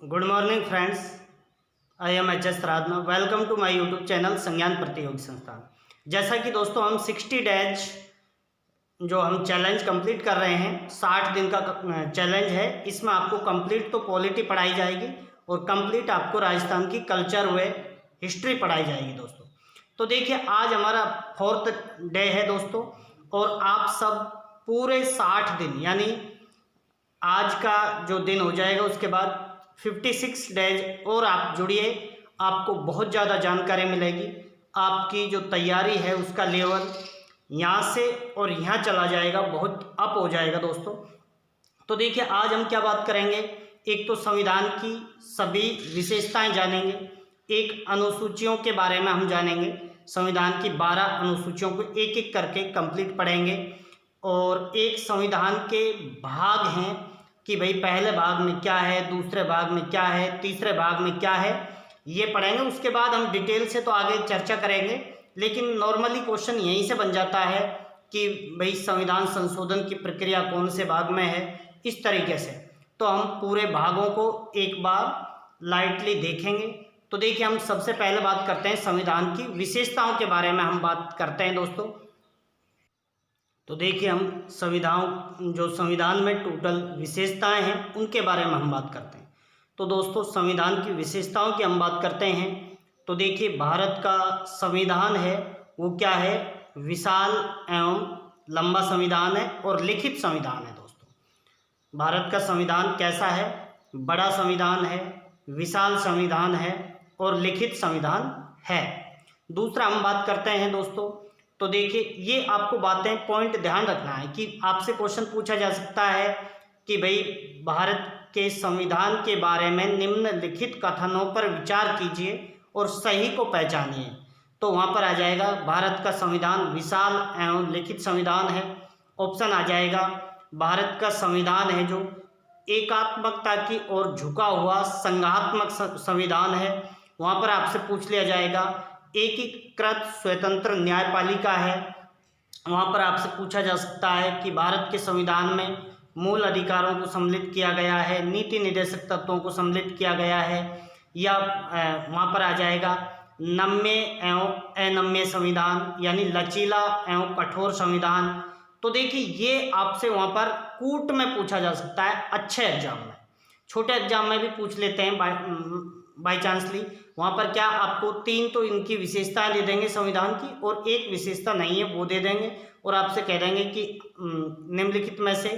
Good morning friends, I am H S Radhana. Welcome to my YouTube channel Sangyan Pratiyogi संस्थान। जैसा कि दोस्तों हम 60 डेज जो हम चैलेंज कंप्लीट कर रहे हैं, 60 दिन का चैलेंज है। इसमें आपको कंप्लीट तो पॉलिटी पढ़ाई जाएगी और कंप्लीट आपको राजस्थान की कल्चर व हिस्ट्री पढ़ाई जाएगी दोस्तों। तो देखिए, आज हमारा 4th डे है दोस्तों, और आप सब पूरे 60 दिन यानी आज का जो दिन हो जाएगा उसके बाद 56 डेज और आप जुड़िए। आपको बहुत ज़्यादा जानकारी मिलेगी। आपकी जो तैयारी है उसका लेवल यहाँ से और यहाँ चला जाएगा, बहुत अप हो जाएगा दोस्तों। तो देखिए, आज हम क्या बात करेंगे। एक तो संविधान की सभी विशेषताएं जानेंगे, एक अनुसूचियों के बारे में हम जानेंगे। संविधान की 12 अनुसूचियों को एक एक करके कंप्लीट पढ़ेंगे, और एक संविधान के भाग हैं कि भाई पहले भाग में क्या है, दूसरे भाग में क्या है, तीसरे भाग में क्या है, ये पढ़ेंगे। उसके बाद हम डिटेल से तो आगे चर्चा करेंगे, लेकिन नॉर्मली क्वेश्चन यहीं से बन जाता है कि भाई संविधान संशोधन की प्रक्रिया कौन से भाग में है, इस तरीके से। तो हम पूरे भागों को एक बार लाइटली देखेंगे। तो देखिए, हम सबसे पहले बात करते हैं संविधान की विशेषताओं के बारे में हम बात करते हैं दोस्तों। तो देखिए, हम संविधान में टोटल विशेषताएं हैं उनके बारे में हम बात करते हैं। तो दोस्तों, संविधान की विशेषताओं की हम बात करते हैं। तो देखिए, भारत का संविधान है वो क्या है, विशाल एवं लंबा संविधान है और लिखित संविधान है दोस्तों। भारत का संविधान कैसा है, बड़ा संविधान है, विशाल संविधान है और लिखित संविधान है। दूसरा हम बात करते हैं दोस्तों। तो देखिए, ये आपको बातें पॉइंट ध्यान रखना है कि आपसे क्वेश्चन पूछा जा सकता है कि भाई भारत के संविधान के बारे में निम्नलिखित कथनों पर विचार कीजिए और सही को पहचानिए। तो वहाँ पर आ जाएगा भारत का संविधान विशाल एवं लिखित संविधान है। ऑप्शन आ जाएगा भारत का संविधान है जो एकात्मकता की ओर झुका हुआ संघात्मक संविधान है। वहाँ पर आपसे पूछ लिया जाएगा एकीकृत स्वतंत्र न्यायपालिका है। वहाँ पर आपसे पूछा जा सकता है कि भारत के संविधान में मूल अधिकारों को सम्मिलित किया गया है, नीति निर्देशक तत्वों को सम्मिलित किया गया है, या वहाँ पर आ जाएगा नम्य एवं अनम्य संविधान यानी लचीला एवं कठोर संविधान। तो देखिए, ये आपसे वहाँ पर कूट में पूछा जा सकता है, अच्छे एग्जाम में। छोटे एग्जाम में भी पूछ लेते हैं बाई चांसली। वहाँ पर क्या आपको 3 तो इनकी विशेषताएं दे देंगे संविधान की, और एक विशेषता नहीं है वो दे देंगे, और आपसे कह देंगे कि निम्नलिखित में से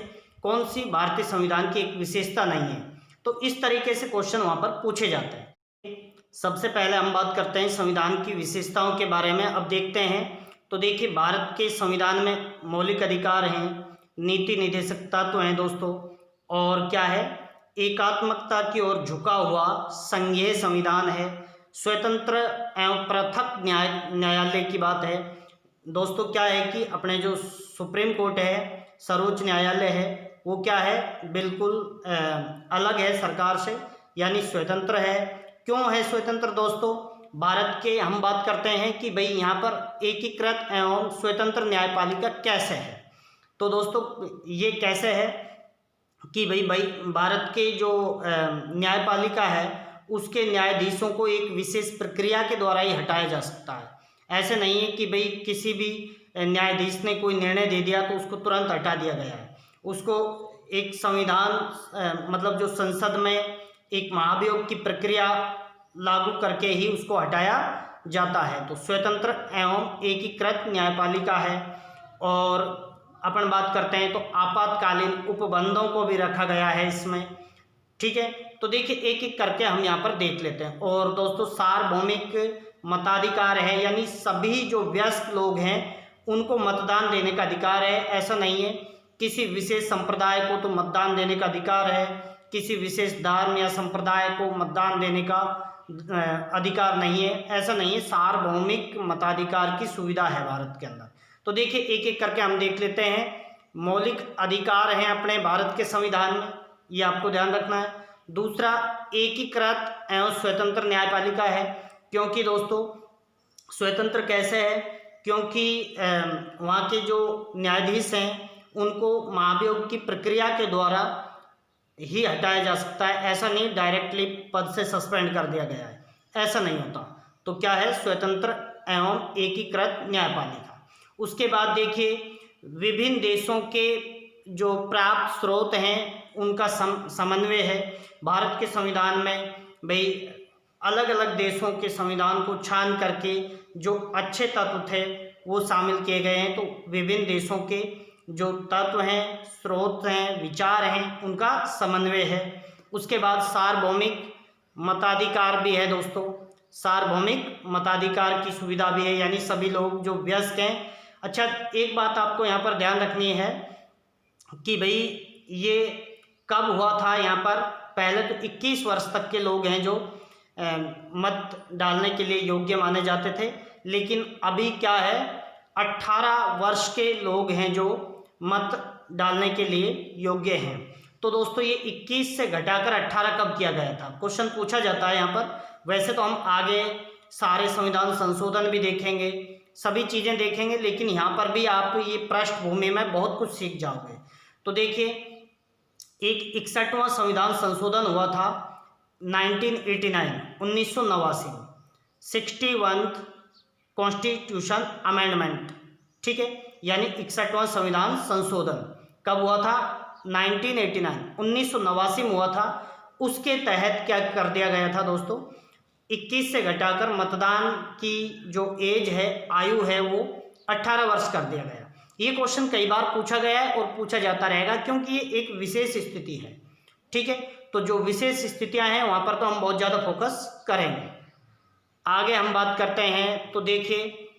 कौन सी भारतीय संविधान की एक विशेषता नहीं है। तो इस तरीके से क्वेश्चन वहाँ पर पूछे जाते हैं। सबसे पहले हम बात करते हैं संविधान की विशेषताओं के बारे में। अब देखते हैं। तो देखिए, भारत के संविधान में मौलिक अधिकार हैं, नीति निर्देशक तत्व हैं दोस्तों, और क्या है, एकात्मकता की ओर झुका हुआ संघीय संविधान है, स्वतंत्र एवं पृथक न्यायालय की बात है दोस्तों। क्या है कि अपने जो सुप्रीम कोर्ट है, सर्वोच्च न्यायालय है, वो क्या है, बिल्कुल अलग है सरकार से, यानी स्वतंत्र है। क्यों है स्वतंत्र दोस्तों? भारत के हम बात करते हैं कि भाई यहाँ पर एकीकृत एवं स्वतंत्र न्यायपालिका कैसे है। तो दोस्तों, ये कैसे है कि भाई भारत के जो न्यायपालिका है उसके न्यायाधीशों को एक विशेष प्रक्रिया के द्वारा ही हटाया जा सकता है। ऐसे नहीं है कि भाई किसी भी न्यायाधीश ने कोई निर्णय दे दिया तो उसको तुरंत हटा दिया गया है। उसको एक संविधान मतलब जो संसद में एक महाभियोग की प्रक्रिया लागू करके ही उसको हटाया जाता है। तो स्वतंत्र एवं एकीकृत न्यायपालिका है। और अपन बात करते हैं तो आपातकालीन उपबंधों को भी रखा गया है इसमें, ठीक है। तो देखिए, एक एक करके हम यहाँ पर देख लेते हैं। और दोस्तों, सार्वभौमिक मताधिकार है, यानी सभी जो वयस्क लोग हैं उनको मतदान देने का अधिकार है। ऐसा नहीं है किसी विशेष संप्रदाय को तो मतदान देने का अधिकार है, किसी विशेष धर्म या संप्रदाय को मतदान देने का अधिकार नहीं है, ऐसा नहीं है। सार्वभौमिक मताधिकार की सुविधा है भारत के अंदर। तो देखिए, एक एक करके हम देख लेते हैं। मौलिक अधिकार हैं अपने भारत के संविधान में, ये आपको ध्यान रखना है। दूसरा, एकीकृत एवं स्वतंत्र न्यायपालिका है। क्योंकि दोस्तों, स्वतंत्र कैसे है, क्योंकि वहाँ के जो न्यायाधीश हैं उनको महाभियोग की प्रक्रिया के द्वारा ही हटाया जा सकता है, ऐसा नहीं डायरेक्टली पद से सस्पेंड कर दिया गया है, ऐसा नहीं होता। तो क्या है, स्वतंत्र एवं एकीकृत न्यायपालिका। उसके बाद देखिए, विभिन्न देशों के जो प्राप्त स्रोत हैं उनका समन्वय है। भारत के संविधान में भाई अलग अलग देशों के संविधान को छान करके जो अच्छे तत्व थे वो शामिल किए गए हैं। तो विभिन्न देशों के जो तत्व हैं, स्रोत हैं, विचार हैं, उनका समन्वय है। उसके बाद सार्वभौमिक मताधिकार भी है दोस्तों, सार्वभौमिक मताधिकार की सुविधा भी है, यानी सभी लोग जो वयस्क हैं। अच्छा, एक बात आपको यहाँ पर ध्यान रखनी है कि भाई ये कब हुआ था। यहाँ पर पहले तो 21 वर्ष तक के लोग हैं जो मत डालने के लिए योग्य माने जाते थे, लेकिन अभी क्या है, 18 वर्ष के लोग हैं जो मत डालने के लिए योग्य हैं। तो दोस्तों ये 21 से घटाकर 18 कब किया गया था, क्वेश्चन पूछा जाता है यहाँ पर। वैसे तो हम आगे सारे संविधान संशोधन भी देखेंगे, सभी चीज़ें देखेंगे, लेकिन यहाँ पर भी आप ये पृष्ठभूमि में बहुत कुछ सीख जाओगे। तो देखिए, एक 61वां संविधान संशोधन हुआ था 1989 में, 61th कॉन्स्टिट्यूशन अमेंडमेंट, ठीक है, यानी 61वां संविधान संशोधन कब हुआ था, 1989 में हुआ था। उसके तहत क्या कर दिया गया था दोस्तों, 21 से घटाकर मतदान की जो एज है, आयु है, वो 18 वर्ष कर दिया गया। ये क्वेश्चन कई बार पूछा गया है और पूछा जाता रहेगा, क्योंकि ये एक विशेष स्थिति है, ठीक है। तो जो विशेष स्थितियां हैं वहाँ पर तो हम बहुत ज़्यादा फोकस करेंगे। आगे हम बात करते हैं, तो देखिए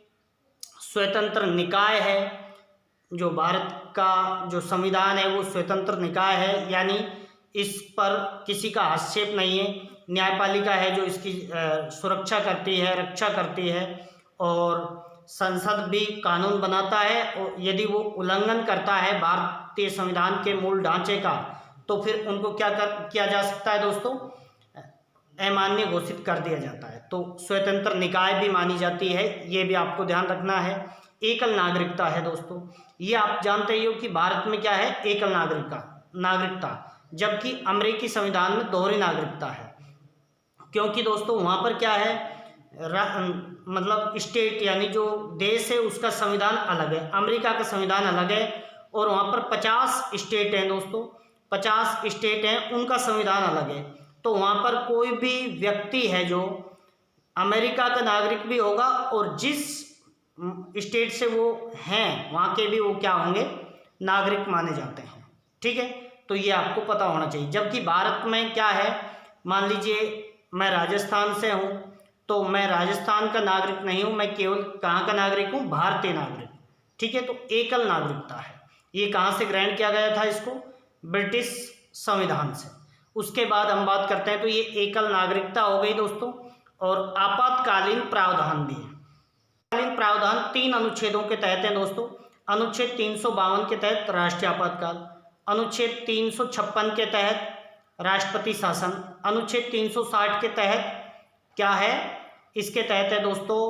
स्वतंत्र निकाय है, जो भारत का जो संविधान है वो स्वतंत्र निकाय है, यानी इस पर किसी का हस्तक्षेप नहीं है। न्यायपालिका है जो इसकी सुरक्षा करती है, रक्षा करती है, और संसद भी कानून बनाता है, और यदि वो उल्लंघन करता है भारतीय संविधान के मूल ढांचे का, तो फिर उनको किया जा सकता है दोस्तों, अमान्य घोषित कर दिया जाता है। तो स्वतंत्र निकाय भी मानी जाती है, ये भी आपको ध्यान रखना है। एकल नागरिकता है दोस्तों, ये आप जानते ही हो कि भारत में क्या है, एकल नागरिकता, जबकि अमेरिकी संविधान में दोहरी नागरिकता है। क्योंकि दोस्तों वहाँ पर क्या है, मतलब स्टेट यानी जो देश है उसका संविधान अलग है, अमेरिका का संविधान अलग है, और वहाँ पर 50 स्टेट हैं दोस्तों, 50 स्टेट हैं, उनका संविधान अलग है। तो वहाँ पर कोई भी व्यक्ति है जो अमेरिका का नागरिक भी होगा, और जिस स्टेट से वो हैं वहाँ के भी वो क्या होंगे, नागरिक माने जाते हैं, ठीक है। तो ये आपको पता होना चाहिए। जबकि भारत में क्या है, मान लीजिए मैं राजस्थान से हूँ, तो मैं राजस्थान का नागरिक नहीं हूँ, मैं केवल कहाँ का नागरिक हूँ, भारतीय नागरिक, ठीक है। तो एकल नागरिकता है, ये कहाँ से ग्रहण किया गया था इसको, ब्रिटिश संविधान से। उसके बाद हम बात करते हैं, तो ये एकल नागरिकता हो गई दोस्तों। और आपातकालीन प्रावधान भी है। आपातकालीन प्रावधान 3 अनुच्छेदों के तहत है दोस्तों। अनुच्छेद 352 के तहत राष्ट्रीय आपातकाल, अनुच्छेद 356 के तहत राष्ट्रपति शासन, अनुच्छेद 360 के तहत क्या है, इसके तहत है दोस्तों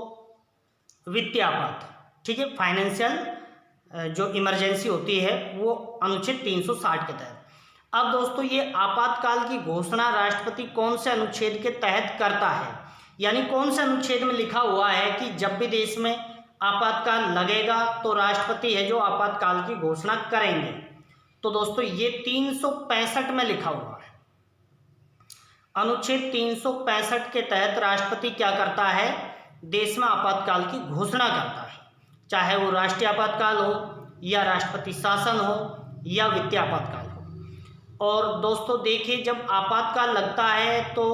वित्तीय आपात, ठीक है, फाइनेंशियल जो इमरजेंसी होती है वो अनुच्छेद 360 के तहत। अब दोस्तों ये आपातकाल की घोषणा राष्ट्रपति कौन से अनुच्छेद के तहत करता है, यानी कौन से अनुच्छेद में लिखा हुआ है कि जब भी देश में आपातकाल लगेगा तो राष्ट्रपति है जो आपातकाल की घोषणा करेंगे। तो दोस्तों ये 365 में लिखा हुआ है। अनुच्छेद 365 के तहत राष्ट्रपति क्या करता है, देश में आपातकाल की घोषणा करता है, चाहे वो राष्ट्रीय आपातकाल हो या राष्ट्रपति शासन हो या वित्तीय आपातकाल हो। और दोस्तों देखिए, जब आपातकाल लगता है तो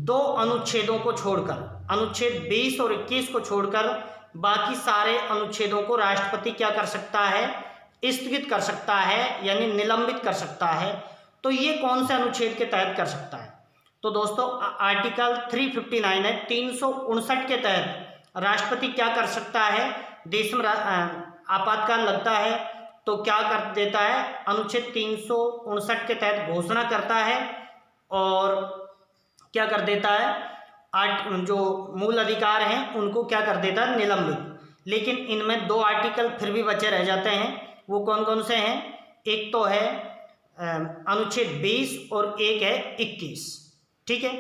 2 अनुच्छेदों को छोड़कर, अनुच्छेद 20 और 21 को छोड़कर बाकी सारे अनुच्छेदों को राष्ट्रपति क्या कर सकता है, स्थगित कर सकता है, यानी निलंबित कर सकता है। तो ये कौन से अनुच्छेद के तहत कर सकता है, तो दोस्तों आर्टिकल 359 है, 359 के तहत राष्ट्रपति क्या कर सकता है, देश में आपातकाल लगता है तो क्या कर देता है, अनुच्छेद 359 के तहत घोषणा करता है और क्या कर देता है, जो मूल अधिकार हैं उनको क्या कर देता है, निलंबित। लेकिन इनमें 2 आर्टिकल फिर भी बचे रह जाते हैं, वो कौन कौन से हैं, एक तो है अनुच्छेद 20 और एक है 21। ठीक है,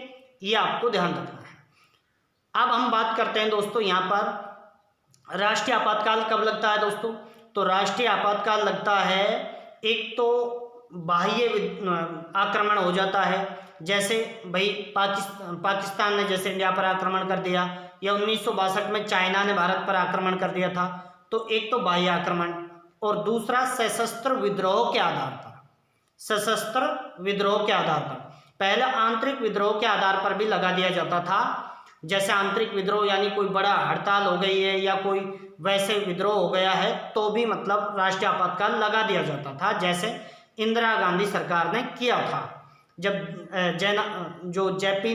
ये आपको ध्यान रखना है। अब हम बात करते हैं दोस्तों यहाँ पर राष्ट्रीय आपातकाल कब लगता है दोस्तों। तो राष्ट्रीय आपातकाल लगता है, एक तो बाह्य आक्रमण हो जाता है, जैसे भाई पाकिस्तान ने जैसे इंडिया पर आक्रमण कर दिया, या 1962 में चाइना ने भारत पर आक्रमण कर दिया था। तो एक तो बाह्य आक्रमण, और दूसरा सशस्त्र विद्रोह के आधार पर। सशस्त्र विद्रोह के आधार पर, पहले आंतरिक विद्रोह के आधार पर भी लगा दिया जाता था। जैसे आंतरिक विद्रोह यानी कोई बड़ा हड़ताल हो गई है या कोई वैसे विद्रोह हो गया है तो भी मतलब राष्ट्रीय आपातकाल लगा दिया जाता था, जैसे इंदिरा गांधी सरकार ने किया था। जब जो जेपी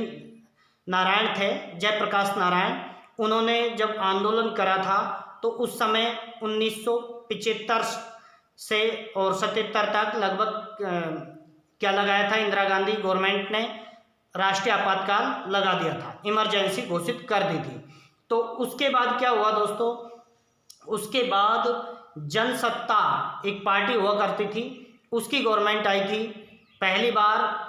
नारायण थे, जयप्रकाश नारायण, उन्होंने जब आंदोलन करा था तो उस समय 1975 से और 77 तक लगभग क्या लगाया था, इंदिरा गांधी गवर्नमेंट ने राष्ट्रीय आपातकाल लगा दिया था, इमरजेंसी घोषित कर दी थी। तो उसके बाद क्या हुआ दोस्तों, उसके बाद जनसत्ता एक पार्टी हुआ करती थी, उसकी गवर्नमेंट आई थी। पहली बार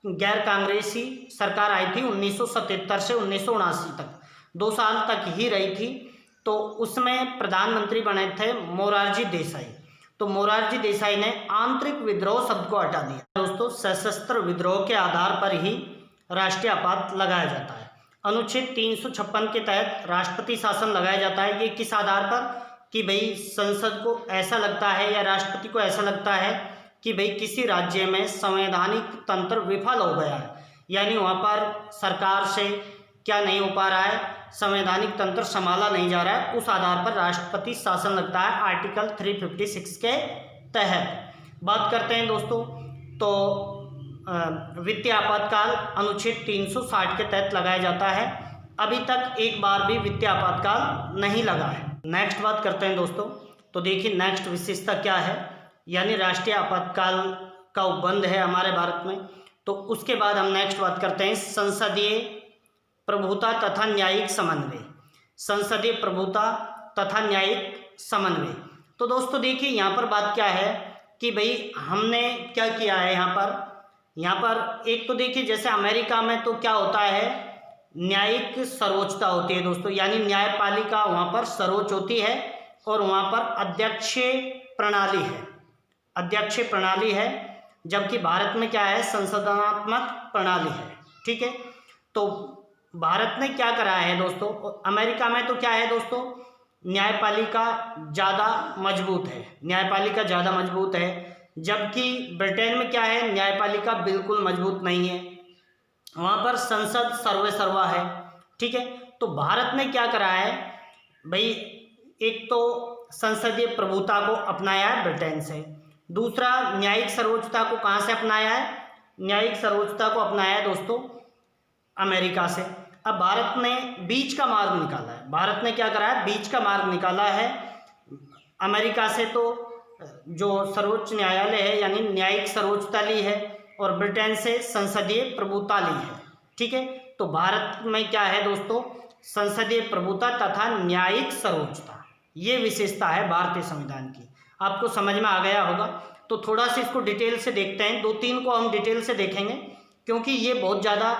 गैर कांग्रेसी सरकार आई थी 1977 से 1979 तक, 2 साल तक ही रही थी। तो उसमें प्रधानमंत्री बने थे मोरारजी देसाई। तो मोरारजी देसाई ने आंतरिक विद्रोह शब्द को हटा दिया। दोस्तों सशस्त्र विद्रोह के आधार पर ही राष्ट्रीय आपात लगाया जाता है। अनुच्छेद 356 के तहत राष्ट्रपति शासन लगाया जाता है। ये किस आधार पर, कि भाई संसद को ऐसा लगता है या राष्ट्रपति को ऐसा लगता है कि भाई किसी राज्य में संवैधानिक तंत्र विफल हो गया है, यानी वहाँ पर सरकार से क्या नहीं हो पा रहा है, संवैधानिक तंत्र संभाला नहीं जा रहा है, उस आधार पर राष्ट्रपति शासन लगता है आर्टिकल 356 के तहत। बात करते हैं दोस्तों, तो वित्तीय आपातकाल अनुच्छेद 360 के तहत लगाया जाता है। अभी तक एक बार भी वित्तीय आपातकाल नहीं लगा है। नेक्स्ट बात करते हैं दोस्तों, तो देखिए नेक्स्ट विशेषता क्या है, यानी राष्ट्रीय आपातकाल का उपबंध है हमारे भारत में। तो उसके बाद हम नेक्स्ट बात करते हैं संसदीय प्रभुता तथा न्यायिक समन्वय। संसदीय प्रभुता तथा न्यायिक समन्वय। तो दोस्तों देखिए यहाँ पर बात क्या है कि भाई हमने क्या किया है यहाँ पर एक तो देखिए जैसे अमेरिका में तो क्या होता है, न्यायिक सर्वोच्चता होती है दोस्तों, यानी न्यायपालिका वहाँ पर सर्वोच्च होती है और वहाँ पर अध्यक्षीय प्रणाली है, जबकि भारत में क्या है, संसदनात्मक प्रणाली है। ठीक है, तो भारत ने क्या करा है दोस्तों, अमेरिका में तो क्या है दोस्तों, न्यायपालिका ज़्यादा मजबूत है, जबकि ब्रिटेन में क्या है, न्यायपालिका बिल्कुल मजबूत नहीं है, वहाँ पर संसद सर्वेसर्वा है। ठीक है, तो भारत ने क्या करा है भाई, एक तो संसदीय प्रभुता को अपनाया है ब्रिटेन से, दूसरा न्यायिक सर्वोच्चता को कहाँ से अपनाया है, न्यायिक सर्वोच्चता को अपनाया है दोस्तों अमेरिका से। अब भारत ने बीच का मार्ग निकाला है, भारत ने क्या करा है, बीच का मार्ग निकाला है। अमेरिका से तो जो सर्वोच्च न्यायालय है यानी न्यायिक सर्वोच्चता ली है, और ब्रिटेन से संसदीय प्रभुता ली है। ठीक है, तो भारत में क्या है दोस्तों, संसदीय प्रभुता तथा न्यायिक सर्वोच्चता, ये विशेषता है भारतीय संविधान की। आपको समझ में आ गया होगा। तो थोड़ा सा इसको डिटेल से देखते हैं, 2-3 को हम डिटेल से देखेंगे, क्योंकि ये बहुत ज़्यादा,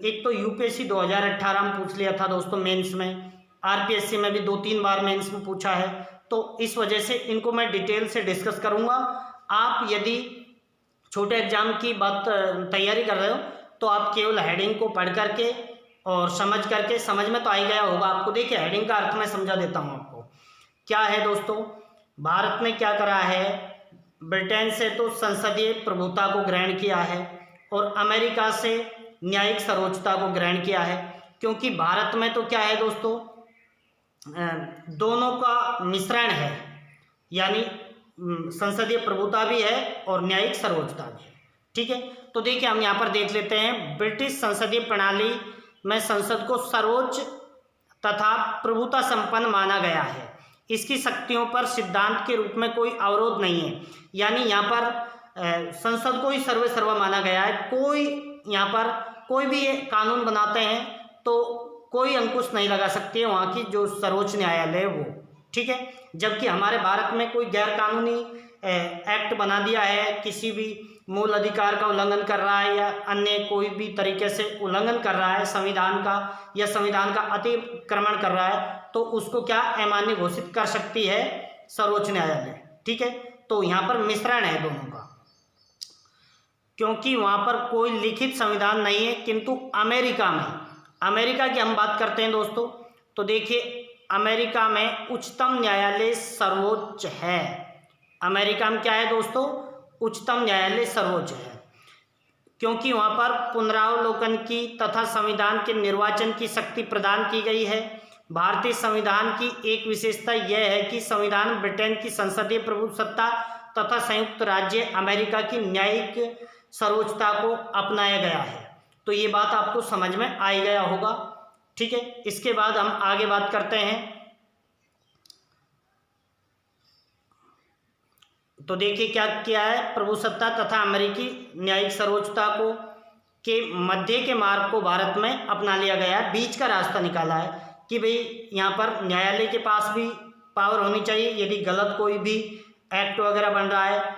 एक तो यूपीएससी 2018 में पूछ लिया था दोस्तों मेंस में, आरपीएससी में भी 2-3 बार मेंस में पूछा है, तो इस वजह से इनको मैं डिटेल से डिस्कस करूँगा। आप यदि छोटे एग्जाम की बात तैयारी कर रहे हो तो आप केवल हेडिंग को पढ़ करके और समझ करके, समझ में तो आ ही गया होगा आपको। देखिए हेडिंग का अर्थ मैं समझा देता हूँ आपको। क्या है दोस्तों, भारत ने क्या करा है, ब्रिटेन से तो संसदीय प्रभुता को ग्रहण किया है और अमेरिका से न्यायिक सर्वोच्चता को ग्रहण किया है, क्योंकि भारत में तो क्या है दोस्तों, दोनों का मिश्रण है, यानी संसदीय प्रभुता भी है और न्यायिक सर्वोच्चता भी है। ठीक है, तो देखिए हम यहाँ पर देख लेते हैं, ब्रिटिश संसदीय प्रणाली में संसद को सर्वोच्च तथा प्रभुता संपन्न माना गया है। इसकी शक्तियों पर सिद्धांत के रूप में कोई अवरोध नहीं है, यानी यहाँ पर संसद को ही सर्वेसर्वा माना गया है। कोई यहाँ पर कोई भी कानून बनाते हैं तो कोई अंकुश नहीं लगा सकती है वहाँ की जो सर्वोच्च न्यायालय है वो। ठीक है, जबकि हमारे भारत में कोई गैर कानूनी एक्ट बना दिया है, किसी भी मूल अधिकार का उल्लंघन कर रहा है या अन्य कोई भी तरीके से उल्लंघन कर रहा है संविधान का या संविधान का अतिक्रमण कर रहा है, तो उसको क्या अमान्य घोषित कर सकती है सर्वोच्च न्यायालय। ठीक है, तो यहाँ पर मिश्रण है दोनों का, क्योंकि वहाँ पर कोई लिखित संविधान नहीं है। किंतु अमेरिका की हम बात करते हैं दोस्तों, तो देखिए अमेरिका में उच्चतम न्यायालय सर्वोच्च है। अमेरिका में क्या है दोस्तों, उच्चतम न्यायालय सर्वोच्च है, क्योंकि वहाँ पर पुनरावलोकन की तथा संविधान के निर्वाचन की शक्ति प्रदान की गई है। भारतीय संविधान की एक विशेषता यह है कि संविधान ब्रिटेन की संसदीय प्रभुसत्ता तथा संयुक्त राज्य अमेरिका की न्यायिक सर्वोच्चता को अपनाया गया है। तो ये बात आपको समझ में आ ही गया होगा। ठीक है, इसके बाद हम आगे बात करते हैं। तो देखिए क्या किया है, प्रभुसत्ता तथा अमेरिकी न्यायिक सर्वोच्चता को के मध्य के मार्ग को भारत में अपना लिया गया है। बीच का रास्ता निकाला है कि भाई यहाँ पर न्यायालय के पास भी पावर होनी चाहिए। यदि गलत कोई भी एक्ट वगैरह बन रहा है,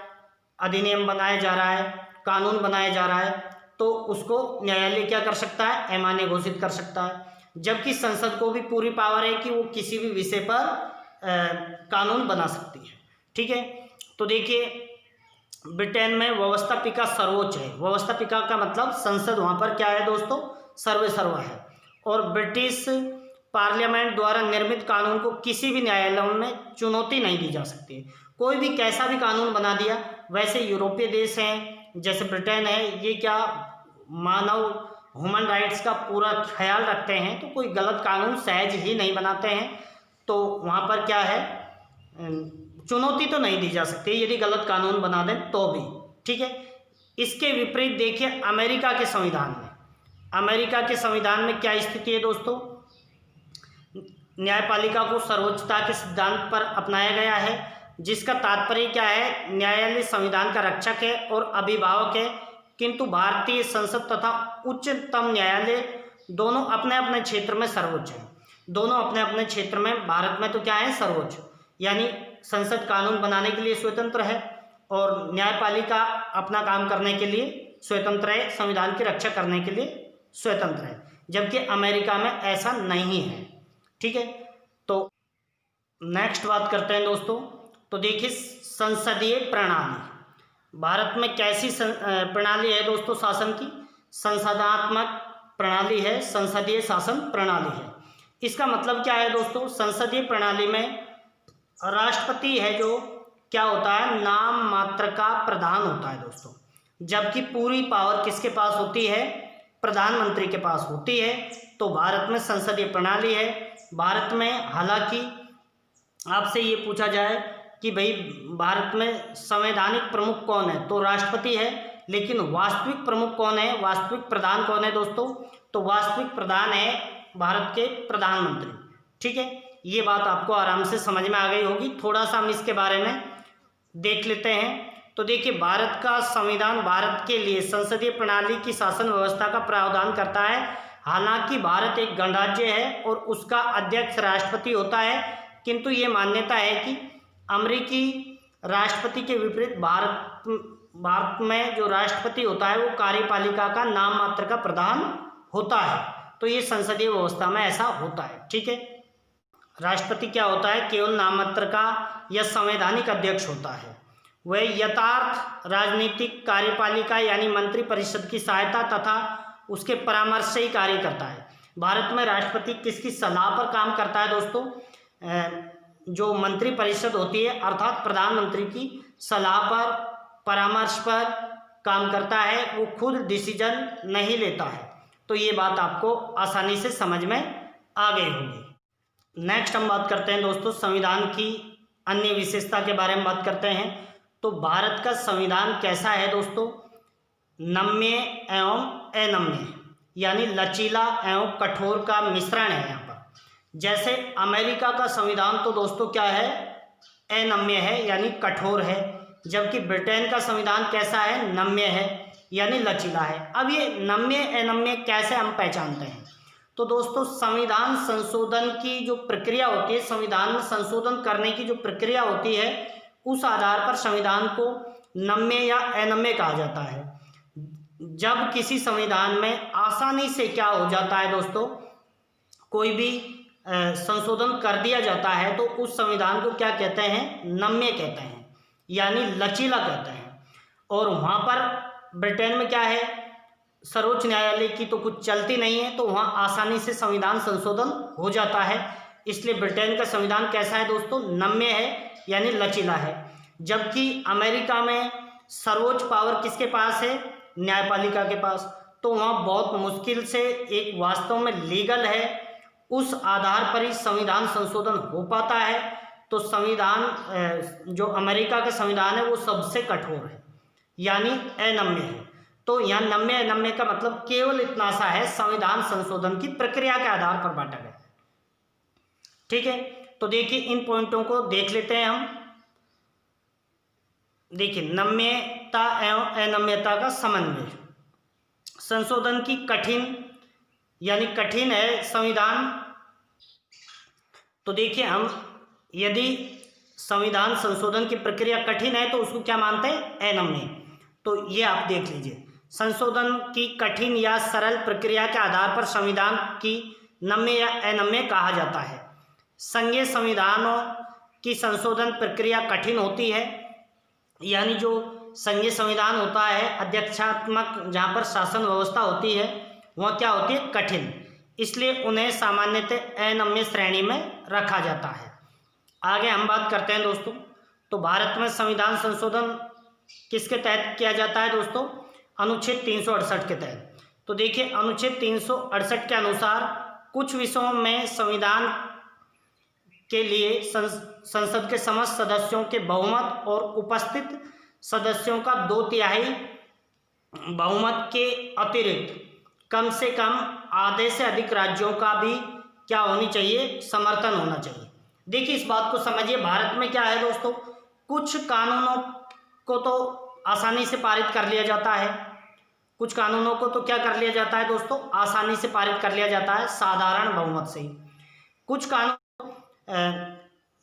अधिनियम बनाया जा रहा है, कानून बनाया जा रहा है, तो उसको न्यायालय क्या कर सकता है, अमान्य घोषित कर सकता है। जबकि संसद को भी पूरी पावर है कि वो किसी भी विषय पर कानून बना सकती है। ठीक है, तो देखिए ब्रिटेन में व्यवस्थापिका सर्वोच्च है। व्यवस्थापिका का मतलब संसद वहाँ पर क्या है दोस्तों, सर्वेसर्वा है। और ब्रिटिश पार्लियामेंट द्वारा निर्मित कानून को किसी भी न्यायालय में चुनौती नहीं दी जा सकती। कोई भी कैसा भी कानून बना दिया, वैसे यूरोपीय देश हैं जैसे ब्रिटेन है, ये क्या मानव ह्यूमन राइट्स का पूरा ख्याल रखते हैं, तो कोई गलत कानून सहज ही नहीं बनाते हैं। तो वहाँ पर क्या है, चुनौती तो नहीं दी जा सकती यदि गलत कानून बना दें तो भी। ठीक है, इसके विपरीत देखिए अमेरिका के संविधान में क्या स्थिति है दोस्तों, न्यायपालिका को सर्वोच्चता के सिद्धांत पर अपनाया गया है, जिसका तात्पर्य क्या है, न्यायालय संविधान का रक्षक है और अभिभावक है। किंतु भारतीय संसद तथा उच्चतम न्यायालय दोनों अपने अपने क्षेत्र में सर्वोच्च है। दोनों अपने अपने क्षेत्र में, भारत में तो क्या है, सर्वोच्च, यानी संसद कानून बनाने के लिए स्वतंत्र है और न्यायपालिका अपना काम करने के लिए स्वतंत्र है, संविधान की रक्षा करने के लिए स्वतंत्र है। जबकि अमेरिका में ऐसा नहीं है। ठीक है, तो नेक्स्ट बात करते हैं दोस्तों। तो देखिए संसदीय प्रणाली, भारत में कैसी प्रणाली है दोस्तों शासन की, संसदात्मक प्रणाली है, संसदीय शासन प्रणाली है। इसका मतलब क्या है दोस्तों, संसदीय प्रणाली में राष्ट्रपति है जो क्या होता है, नाम मात्र का प्रधान होता है दोस्तों, जबकि पूरी पावर किसके पास होती है, प्रधानमंत्री के पास होती है। तो भारत में संसदीय प्रणाली है। भारत में हालांकि आपसे ये पूछा जाए कि भाई भारत में संवैधानिक प्रमुख कौन है, तो राष्ट्रपति है, लेकिन वास्तविक प्रमुख कौन है, वास्तविक प्रधान कौन है दोस्तों, तो वास्तविक प्रधान है भारत के प्रधानमंत्री। ठीक है, ये बात आपको आराम से समझ में आ गई होगी। थोड़ा सा हम इसके बारे में देख लेते हैं। तो देखिए भारत का संविधान भारत के लिए संसदीय प्रणाली की शासन व्यवस्था का प्रावधान करता है। हालांकि भारत एक गणराज्य है और उसका अध्यक्ष राष्ट्रपति होता है, किंतु ये मान्यता है कि अमेरिकी राष्ट्रपति के विपरीत भारत में जो राष्ट्रपति होता है वो कार्यपालिका का नाम मात्र का प्रधान होता है। तो ये संसदीय व्यवस्था में ऐसा होता है। ठीक है, राष्ट्रपति क्या होता है, केवल नाम मात्र का या संवैधानिक अध्यक्ष होता है। वह यथार्थ राजनीतिक कार्यपालिका यानी मंत्री परिषद की सहायता तथा उसके परामर्श से ही कार्य करता है। भारत में राष्ट्रपति किसकी सलाह पर काम करता है दोस्तों, जो मंत्री परिषद होती है अर्थात प्रधानमंत्री की सलाह पर, परामर्श पर काम करता है, वो खुद डिसीजन नहीं लेता है। तो ये बात आपको आसानी से समझ में आ गई होगी। नेक्स्ट हम बात करते हैं दोस्तों संविधान की अन्य विशेषता के बारे में बात करते हैं। तो भारत का संविधान कैसा है दोस्तों, नम्य एवं अनम्य, यानी लचीला एवं कठोर का मिश्रण है यहाँ पर। जैसे अमेरिका का संविधान तो दोस्तों क्या है, अनम्य है यानी कठोर है, जबकि ब्रिटेन का संविधान कैसा है, नम्य है यानी लचीला है। अब ये नम्य अनम्य कैसे हम पहचानते हैं, तो दोस्तों संविधान संशोधन की जो प्रक्रिया होती है, संविधान में संशोधन करने की जो प्रक्रिया होती है, उस आधार पर संविधान को नम्य या अनम्य कहा जाता है। जब किसी संविधान में आसानी से क्या हो जाता है दोस्तों, कोई भी संशोधन कर दिया जाता है तो उस संविधान को क्या कहते हैं, नम्य कहते हैं, यानी लचीला कहते हैं। और वहाँ पर ब्रिटेन में क्या है, सर्वोच्च न्यायालय की तो कुछ चलती नहीं है, तो वहाँ आसानी से संविधान संशोधन हो जाता है। इसलिए ब्रिटेन का संविधान कैसा है दोस्तों, नम्य है यानी लचीला है। जबकि अमेरिका में सर्वोच्च पावर किसके पास है, न्यायपालिका के पास। तो वहाँ बहुत मुश्किल से एक वास्तव में लीगल है, उस आधार पर ही संविधान संशोधन हो पाता है। तो संविधान जो अमेरिका का संविधान है वो सबसे कठोर है, यानी अनम्य है। तो यहाँ नम्य अनम्य का मतलब केवल इतना सा है, संविधान संशोधन की प्रक्रिया के आधार पर बांटा गया। ठीक है, तो देखिए इन पॉइंटों को देख लेते हैं हम। देखिए, नम्यता एवं अनम्यता का समन्वय। संशोधन की कठिन, यानी कठिन है संविधान। तो देखिए, हम यदि संविधान संशोधन की प्रक्रिया कठिन है तो उसको क्या मानते हैं, अनम्य। तो ये आप देख लीजिए, संशोधन की कठिन या सरल प्रक्रिया के आधार पर संविधान की नम्य या अनम्य कहा जाता है। संघीय संविधानों की संशोधन प्रक्रिया कठिन होती है, यानी जो संघीय संविधान होता है अध्यक्षात्मक, जहाँ पर शासन व्यवस्था होती है, वह क्या होती है, कठिन। इसलिए उन्हें सामान्यतः अनम्य श्रेणी में रखा जाता है। आगे हम बात करते हैं दोस्तों, तो भारत में संविधान संशोधन किसके तहत किया जाता है दोस्तों, अनुच्छेद 368 के तहत। तो देखिए, अनुच्छेद 368 के अनुसार कुछ विषयों में संविधान के लिए संसद के समस्त सदस्यों के बहुमत और उपस्थित सदस्यों का 2/3 बहुमत के अतिरिक्त कम से कम आधे से अधिक राज्यों का भी क्या होनी चाहिए, समर्थन होना चाहिए। देखिए, इस बात को समझिए, भारत में क्या है दोस्तों, कुछ कानूनों को तो आसानी से पारित कर लिया जाता है, कुछ कानूनों को तो क्या कर लिया जाता है दोस्तों, आसानी से पारित कर लिया जाता है साधारण बहुमत से ही। कुछ कानून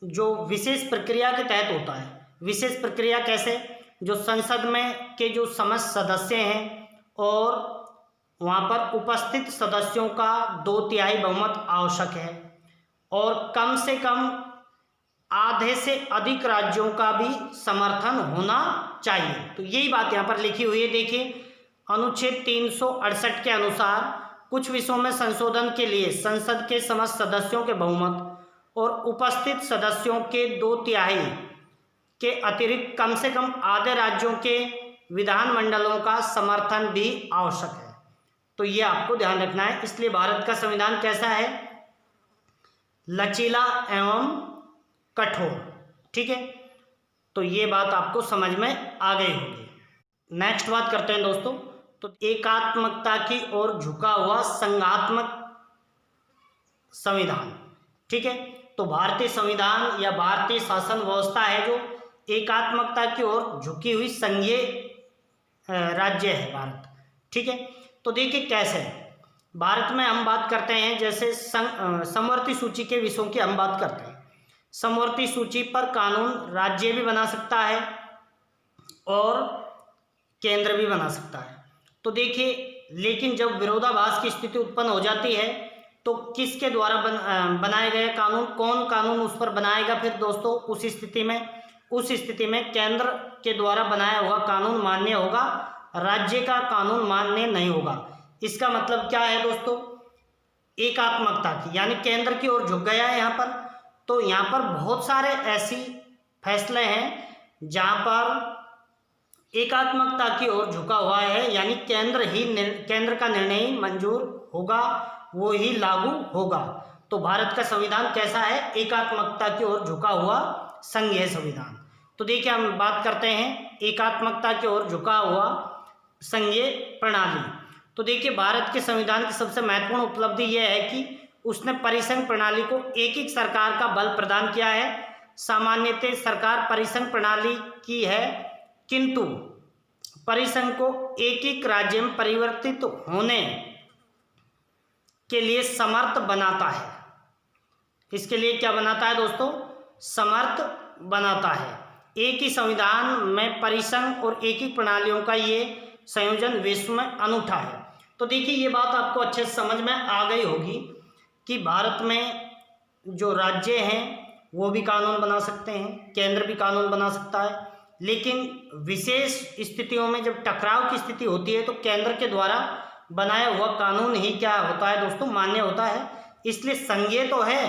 जो विशेष प्रक्रिया के तहत होता है। विशेष प्रक्रिया कैसे, जो संसद में के जो समस्त सदस्य हैं और वहाँ पर उपस्थित सदस्यों का 2/3 बहुमत आवश्यक है और कम से कम आधे से अधिक राज्यों का भी समर्थन होना चाहिए। तो यही बात यहाँ पर लिखी हुई है। देखिए, अनुच्छेद 368 के अनुसार कुछ विषयों में संशोधन के लिए संसद के समस्त सदस्यों के बहुमत और उपस्थित सदस्यों के 2/3 के अतिरिक्त कम से कम आधे राज्यों के विधानमंडलों का समर्थन भी आवश्यक है। तो ये आपको ध्यान रखना है। इसलिए भारत का संविधान कैसा है, लचीला एवं कठोर। ठीक है, तो ये बात आपको समझ में आ गई होगी। नेक्स्ट बात करते हैं दोस्तों, तो एकात्मकता की ओर झुका हुआ संघात्मक संविधान। ठीक है, तो भारतीय संविधान या भारतीय शासन व्यवस्था है जो एकात्मकता की ओर झुकी हुई संघीय राज्य है भारत। ठीक है, तो देखिए कैसे भारत में हम बात करते हैं, जैसे समवर्ती सूची के विषयों की हम बात करते हैं। समवर्ती सूची पर कानून राज्य भी बना सकता है और केंद्र भी बना सकता है। तो देखिए, लेकिन जब विरोधाभास की स्थिति उत्पन्न हो जाती है तो किसके द्वारा बनाए गए कानून, कौन कानून उस पर बनाएगा फिर दोस्तों, उस स्थिति में केंद्र के द्वारा बनाया हुआ कानून मान्य होगा, राज्य का कानून मान्य नहीं होगा। इसका मतलब क्या है दोस्तों, एकात्मकता की, यानी केंद्र की ओर झुक गया है यहाँ पर। तो यहाँ पर बहुत सारे ऐसी फैसले हैं जहाँ पर एकात्मकता की ओर झुका हुआ है, यानी केंद्र का निर्णय ही मंजूर होगा, वो ही लागू होगा। तो भारत का संविधान कैसा है, एकात्मकता की ओर झुका हुआ संघीय संविधान। तो देखिए, हम बात करते हैं एकात्मकता की ओर झुका हुआ संघीय प्रणाली। तो देखिए, भारत के संविधान की सबसे महत्वपूर्ण उपलब्धि यह है कि उसने परिसंघ प्रणाली को एक सरकार का बल प्रदान किया है। सामान्यतः सरकार परिसंघ प्रणाली की है, किंतु परिसंघ को एक राज्य में परिवर्तित होने के लिए समर्थ बनाता है। इसके लिए क्या बनाता है दोस्तों, समर्थ बनाता है। एक ही संविधान में परिसंघ और एक ही प्रणालियों का ये संयोजन विश्व में अनूठा है। तो देखिए ये बात आपको अच्छे से समझ में आ गई होगी कि भारत में जो राज्य हैं वो भी कानून बना सकते हैं, केंद्र भी कानून बना सकता है, लेकिन विशेष स्थितियों में जब टकराव की स्थिति होती है तो केंद्र के द्वारा बनाया हुआ कानून ही क्या होता है दोस्तों, मान्य होता है। इसलिए संघीय तो है,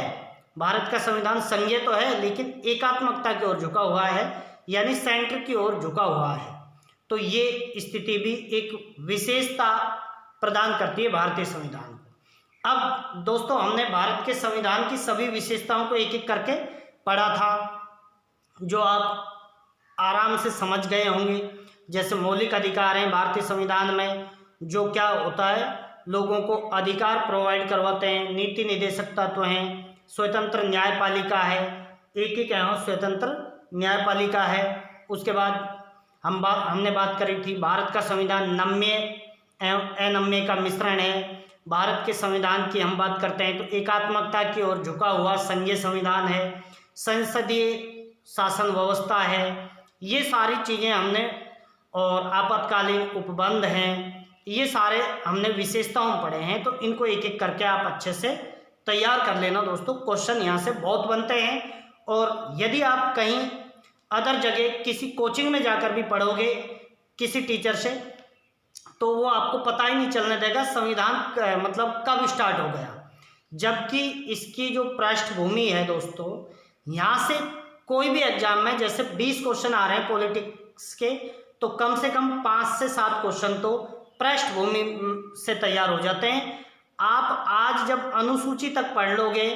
भारत का संविधान संघीय तो है, लेकिन एकात्मकता की ओर झुका हुआ है, यानी सेंटर की ओर झुका हुआ है। तो ये स्थिति भी एक विशेषता प्रदान करती है भारतीय संविधान को। अब दोस्तों हमने भारत के संविधान की सभी विशेषताओं को एक एक करके पढ़ा था, जो आप आराम से समझ गए होंगे। जैसे मौलिक अधिकार हैं भारतीय संविधान में, जो क्या होता है, लोगों को अधिकार प्रोवाइड करवाते हैं। नीति निदेशक तत्व हैं, स्वतंत्र न्यायपालिका है, एक एक यहाँ स्वतंत्र न्यायपालिका है। उसके बाद हमने बात करी थी भारत का संविधान नम्य एवं अनम्य का मिश्रण है। भारत के संविधान की हम बात करते हैं तो एकात्मकता की ओर झुका हुआ संघीय संविधान है, संसदीय शासन व्यवस्था है, ये सारी चीज़ें हमने, और आपातकालीन उपबंध हैं, ये सारे हमने विशेषताओं में पढ़े हैं। तो इनको एक एक करके आप अच्छे से तैयार कर लेना दोस्तों, क्वेश्चन यहाँ से बहुत बनते हैं। और यदि आप कहीं अदर जगह किसी कोचिंग में जाकर भी पढ़ोगे किसी टीचर से, तो वो आपको पता ही नहीं चलने देगा संविधान मतलब कब स्टार्ट हो गया, जबकि इसकी जो पृष्ठभूमि है दोस्तों, यहाँ से कोई भी एग्जाम में जैसे 20 क्वेश्चन आ रहे हैं पॉलिटिक्स के, तो कम से कम 5 से 7 क्वेश्चन तो पृष्ठभूमि से तैयार हो जाते हैं। आप आज जब अनुसूची तक पढ़ लोगे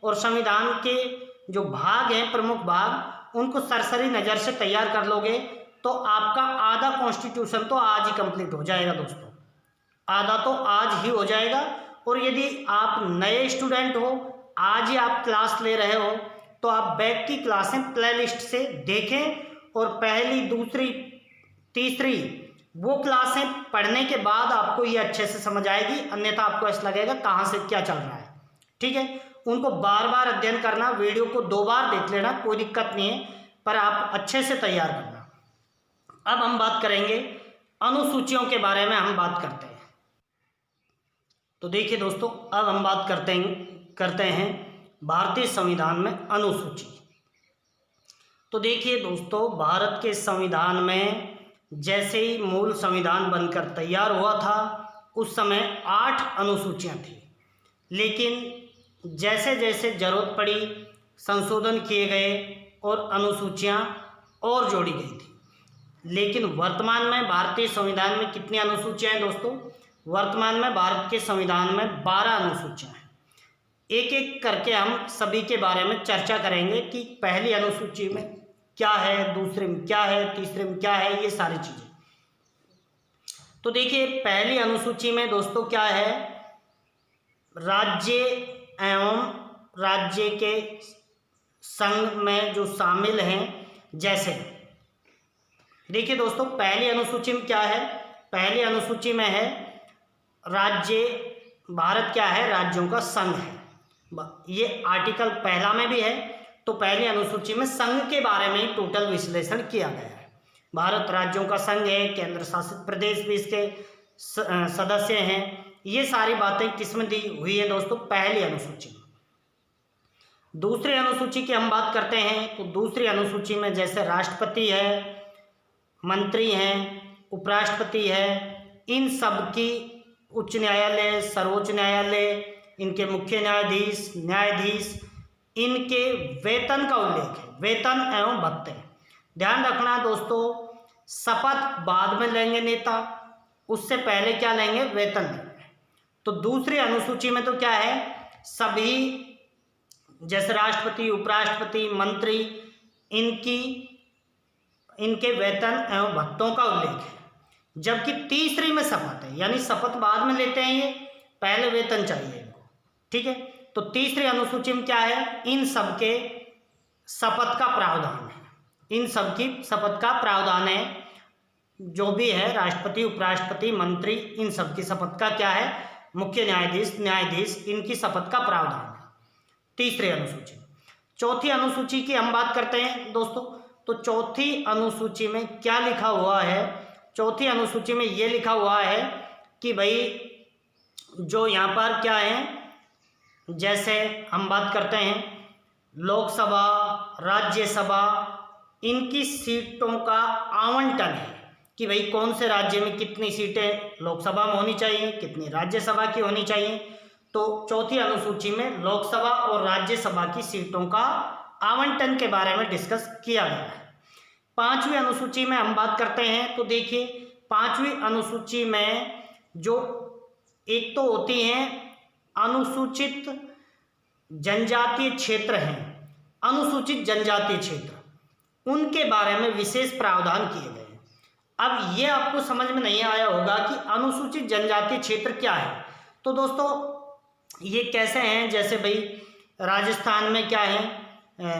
और संविधान के जो भाग हैं, प्रमुख भाग, उनको सरसरी नज़र से तैयार कर लोगे, तो आपका आधा कॉन्स्टिट्यूशन तो आज ही कंप्लीट हो जाएगा दोस्तों, आधा तो आज ही हो जाएगा। और यदि आप नए स्टूडेंट हो, आज ही आप क्लास ले रहे हो, तो आप बैक की क्लासें प्लेलिस्ट से देखें और पहली, दूसरी, तीसरी वो क्लासें पढ़ने के बाद आपको ये अच्छे से समझ आएगी, अन्यथा आपको ऐसा लगेगा कहाँ से क्या चल रहा है। ठीक है, उनको बार बार अध्ययन करना, वीडियो को 2 बार देख लेना, कोई दिक्कत नहीं है, पर आप अच्छे से तैयार करना। अब हम बात करेंगे अनुसूचियों के बारे में, हम बात करते हैं। तो देखिए दोस्तों, अब हम बात करते हैं भारतीय संविधान में अनुसूची। तो देखिए दोस्तों, भारत के संविधान में जैसे ही मूल संविधान बनकर तैयार हुआ था, उस समय 8 अनुसूचियां थी, लेकिन जैसे जैसे ज़रूरत पड़ी संशोधन किए गए और अनुसूचियां और जोड़ी गई थी। लेकिन वर्तमान में भारतीय संविधान में कितनी अनुसूचियां हैं दोस्तों? वर्तमान में भारत के संविधान में 12 अनुसूचियां हैं। एक एक करके हम सभी के बारे में चर्चा करेंगे कि पहली अनुसूची में क्या है, दूसरे में क्या है, तीसरे में क्या है, ये सारी चीज़ें। तो देखिए पहली अनुसूची में दोस्तों क्या है, राज्य एवं राज्य के संघ में जो शामिल हैं, जैसे देखिए दोस्तों पहली अनुसूची में क्या है, पहली अनुसूची में है राज्य, भारत क्या है, राज्यों का संघ है। ये आर्टिकल पहला में भी है। तो पहली अनुसूची में संघ के बारे में ही टोटल विश्लेषण किया गया है। भारत राज्यों का संघ है, केंद्र शासित प्रदेश भी इसके सदस्य हैं। ये सारी बातें किसमें दी हुई है दोस्तों? पहली अनुसूची में। दूसरी अनुसूची की हम बात करते हैं तो दूसरी अनुसूची में जैसे राष्ट्रपति है, मंत्री हैं, उपराष्ट्रपति है, इन सब की उच्च न्यायालय, सर्वोच्च न्यायालय, इनके मुख्य न्यायाधीश, न्यायाधीश, इनके वेतन का उल्लेख है, वेतन एवं भत्ते। ध्यान रखना दोस्तों, शपथ बाद में लेंगे नेता, उससे पहले क्या लेंगे? वेतन लेंगे। तो दूसरी अनुसूची में तो क्या है, सभी जैसे राष्ट्रपति, उपराष्ट्रपति, मंत्री, इनके वेतन एवं भत्तों का उल्लेख है। जबकि तीसरी में शपथ है, यानी शपथ बाद में लेते हैं, ये पहले वेतन चाहिए इनको। ठीक है, तो तीसरी अनुसूची में क्या है, इन सब के शपथ का प्रावधान है, इन सब की शपथ का प्रावधान है। जो भी है राष्ट्रपति, उपराष्ट्रपति, मंत्री, इन सब की शपथ का क्या है, मुख्य न्यायाधीश, न्यायाधीश, इनकी शपथ का प्रावधान है तीसरी अनुसूची। चौथी अनुसूची की हम बात करते हैं दोस्तों, तो चौथी अनुसूची में क्या लिखा हुआ है? चौथी अनुसूची में ये लिखा हुआ है कि भाई जो यहाँ पर क्या है, जैसे हम बात करते हैं लोकसभा, राज्यसभा, इनकी सीटों का आवंटन है कि भाई कौन से राज्य में कितनी सीटें लोकसभा में होनी चाहिए, कितनी राज्यसभा की होनी चाहिए। तो चौथी अनुसूची में लोकसभा और राज्यसभा की सीटों का आवंटन के बारे में डिस्कस किया गया है। पांचवी अनुसूची में हम बात करते हैं तो देखिए पांचवी अनुसूची में जो एक तो होती हैं अनुसूचित जनजातीय क्षेत्र हैं, अनुसूचित जनजातीय क्षेत्र, उनके बारे में विशेष प्रावधान किए गए हैं। अब ये आपको समझ में नहीं आया होगा कि अनुसूचित जनजातीय क्षेत्र क्या है। तो दोस्तों ये कैसे हैं, जैसे भाई राजस्थान में क्या है,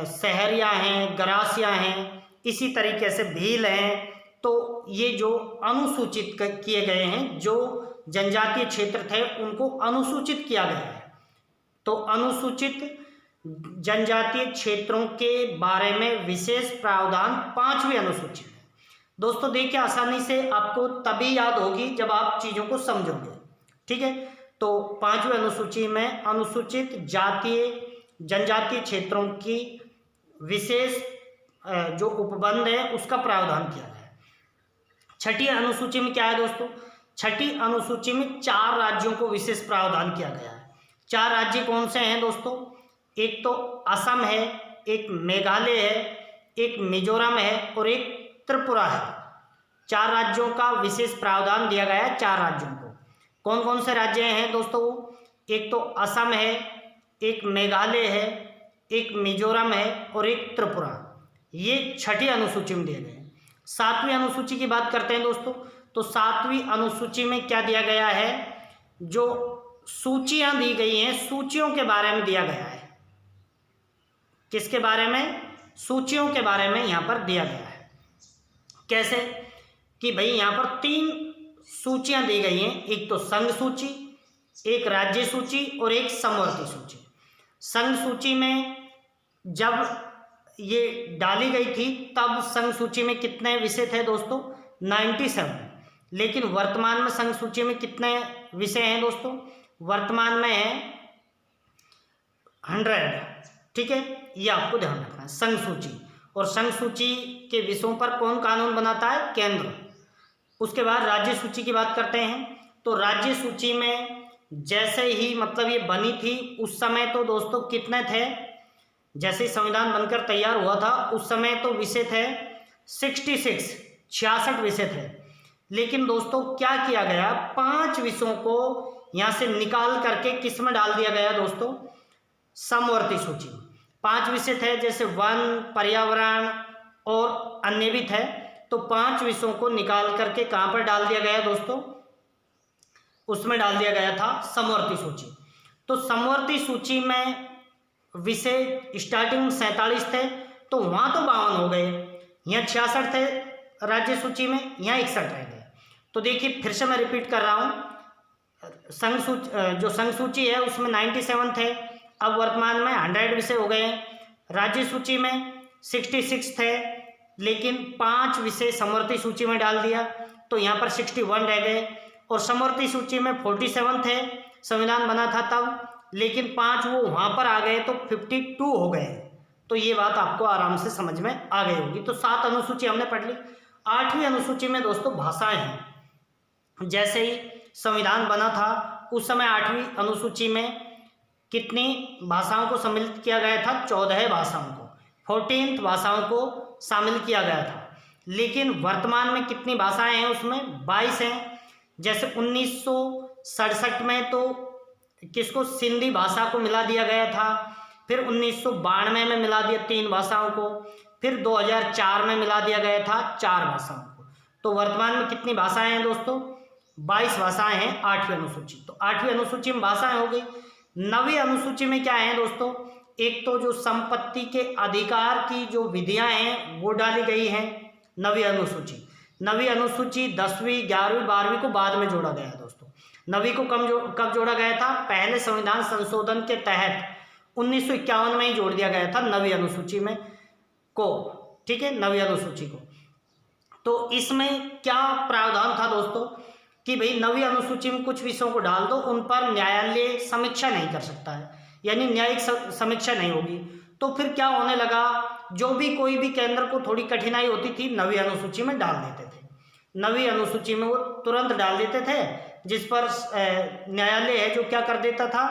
सहरिया हैं, गरासिया हैं, इसी तरीके से भील हैं। तो ये जो अनुसूचित किए गए हैं, जो जनजातीय क्षेत्र थे उनको अनुसूचित किया गया है। तो अनुसूचित जनजातीय क्षेत्रों के बारे में विशेष प्रावधान पांचवी अनुसूची में। दोस्तों देखिए आसानी से आपको तभी याद होगी जब आप चीज़ों को समझोगे, ठीक है। तो पांचवी अनुसूची में अनुसूचित जनजातीय क्षेत्रों की विशेष जो उपबंध है उसका प्रावधान किया गया है। छठी अनुसूची में क्या है दोस्तों? छठी अनुसूची में 4 राज्यों को विशेष प्रावधान किया गया है। 4 राज्य कौन से हैं दोस्तों? एक तो असम है, एक मेघालय है, एक मिजोरम है और एक त्रिपुरा है। 4 राज्यों का विशेष प्रावधान दिया गया है 4 राज्यों को। कौन कौन से राज्य हैं दोस्तों? एक तो असम है, एक मेघालय है, एक मिजोरम है और एक त्रिपुरा। ये छठी अनुसूची में दिए गए हैं। 7वीं अनुसूची की बात करते हैं दोस्तों। तो 7वीं अनुसूची में क्या दिया गया है? जो सूचियां दी गई हैं, सूचियों के बारे में दिया गया है। किसके बारे में? सूचियों के बारे में यहाँ पर दिया गया है। कैसे कि भाई यहाँ पर 3 सूचियां दी गई हैं, एक तो संघ सूची, एक राज्य सूची और एक समवर्ती सूची। संघ सूची में जब ये डाली गई थी तब संघ सूची में कितने विषय थे दोस्तों? 97। लेकिन वर्तमान में संघ सूची में कितने विषय हैं दोस्तों? वर्तमान में है 100, ठीक है। ये आपको ध्यान रखना है संघ सूची। और संघ सूची के विषयों पर कौन कानून बनाता है? केंद्र। उसके बाद राज्य सूची की बात करते हैं। तो राज्य सूची में जैसे ही मतलब ये बनी थी उस समय तो दोस्तों कितने थे? जैसे ही संविधान बनकर तैयार हुआ था उस समय तो विषय थे 66 विषय थे। लेकिन दोस्तों क्या किया गया? 5 विषयों को यहाँ से निकाल करके किस में डाल दिया गया दोस्तों? समवर्ती सूची। 5 विषय थे जैसे वन, पर्यावरण और अन्य भी थे। तो 5 विषयों को निकाल करके कहाँ पर डाल दिया गया दोस्तों? उसमें डाल दिया गया था समवर्ती सूची। तो समवर्ती सूची में विषय स्टार्टिंग में 47 थे, तो वहाँ तो 52 हो गए। यहाँ 66 थे राज्य सूची में, यहाँ 61 रह गए। तो देखिए फिर से मैं रिपीट कर रहा हूँ, जो संघ सूची है उसमें 97 थे, अब वर्तमान में 100 विषय हो गए। राज्य सूची में 66 थे, लेकिन 5 विषय समवर्ती सूची में डाल दिया तो यहाँ पर 61 रह गए। और समवर्ती सूची में 47 थे, संविधान बना था तब, लेकिन 5 वो वहाँ पर आ गए तो 52 हो गए। तो ये बात आपको आराम से समझ में आ गई होगी। तो 7 अनुसूची हमने पढ़ ली। 8वीं अनुसूची में दोस्तों भाषाएं हैं। जैसे ही संविधान बना था उस समय 8वीं अनुसूची में कितनी भाषाओं को सम्मिलित किया गया था? 14 भाषाओं को, 14 भाषाओं को शामिल किया गया था। लेकिन वर्तमान में कितनी भाषाएं हैं? उसमें 22 हैं। जैसे 1967 में तो किसको? सिंधी भाषा को मिला दिया गया था। फिर 1992 में मिला दिया 3 भाषाओं को। फिर 2004 में मिला दिया गया था 4 भाषाओं को। तो वर्तमान में कितनी भाषाएं हैं दोस्तों? 22 भाषाएं हैं 8वीं अनुसूची। तो 8वीं अनुसूची में भाषाएं हो गई। 9वीं अनुसूची में क्या है दोस्तों? एक तो जो संपत्ति के अधिकार की जो विधियां हैं वो डाली गई हैं 9वीं अनुसूची। 9वीं अनुसूची 10वीं, 11वीं, 12वीं को बाद में जोड़ा गया है दोस्तों। 9वीं को कब जोड़ा गया था? पहले संविधान संशोधन के तहत 1951 में ही जोड़ दिया गया था 9वीं अनुसूची में को। ठीक है, 9वीं अनुसूची को। तो इसमें क्या प्रावधान था दोस्तों कि भाई 9वीं अनुसूची में कुछ विषयों को डाल दो, उन पर न्यायालय समीक्षा नहीं कर सकता है, यानी न्यायिक समीक्षा नहीं होगी। तो फिर क्या होने लगा, जो भी कोई भी केंद्र को थोड़ी कठिनाई होती थी 9वीं अनुसूची में डाल देते थे। 9वीं अनुसूची में वो तुरंत डाल देते थे, जिस पर न्यायालय है जो क्या कर देता था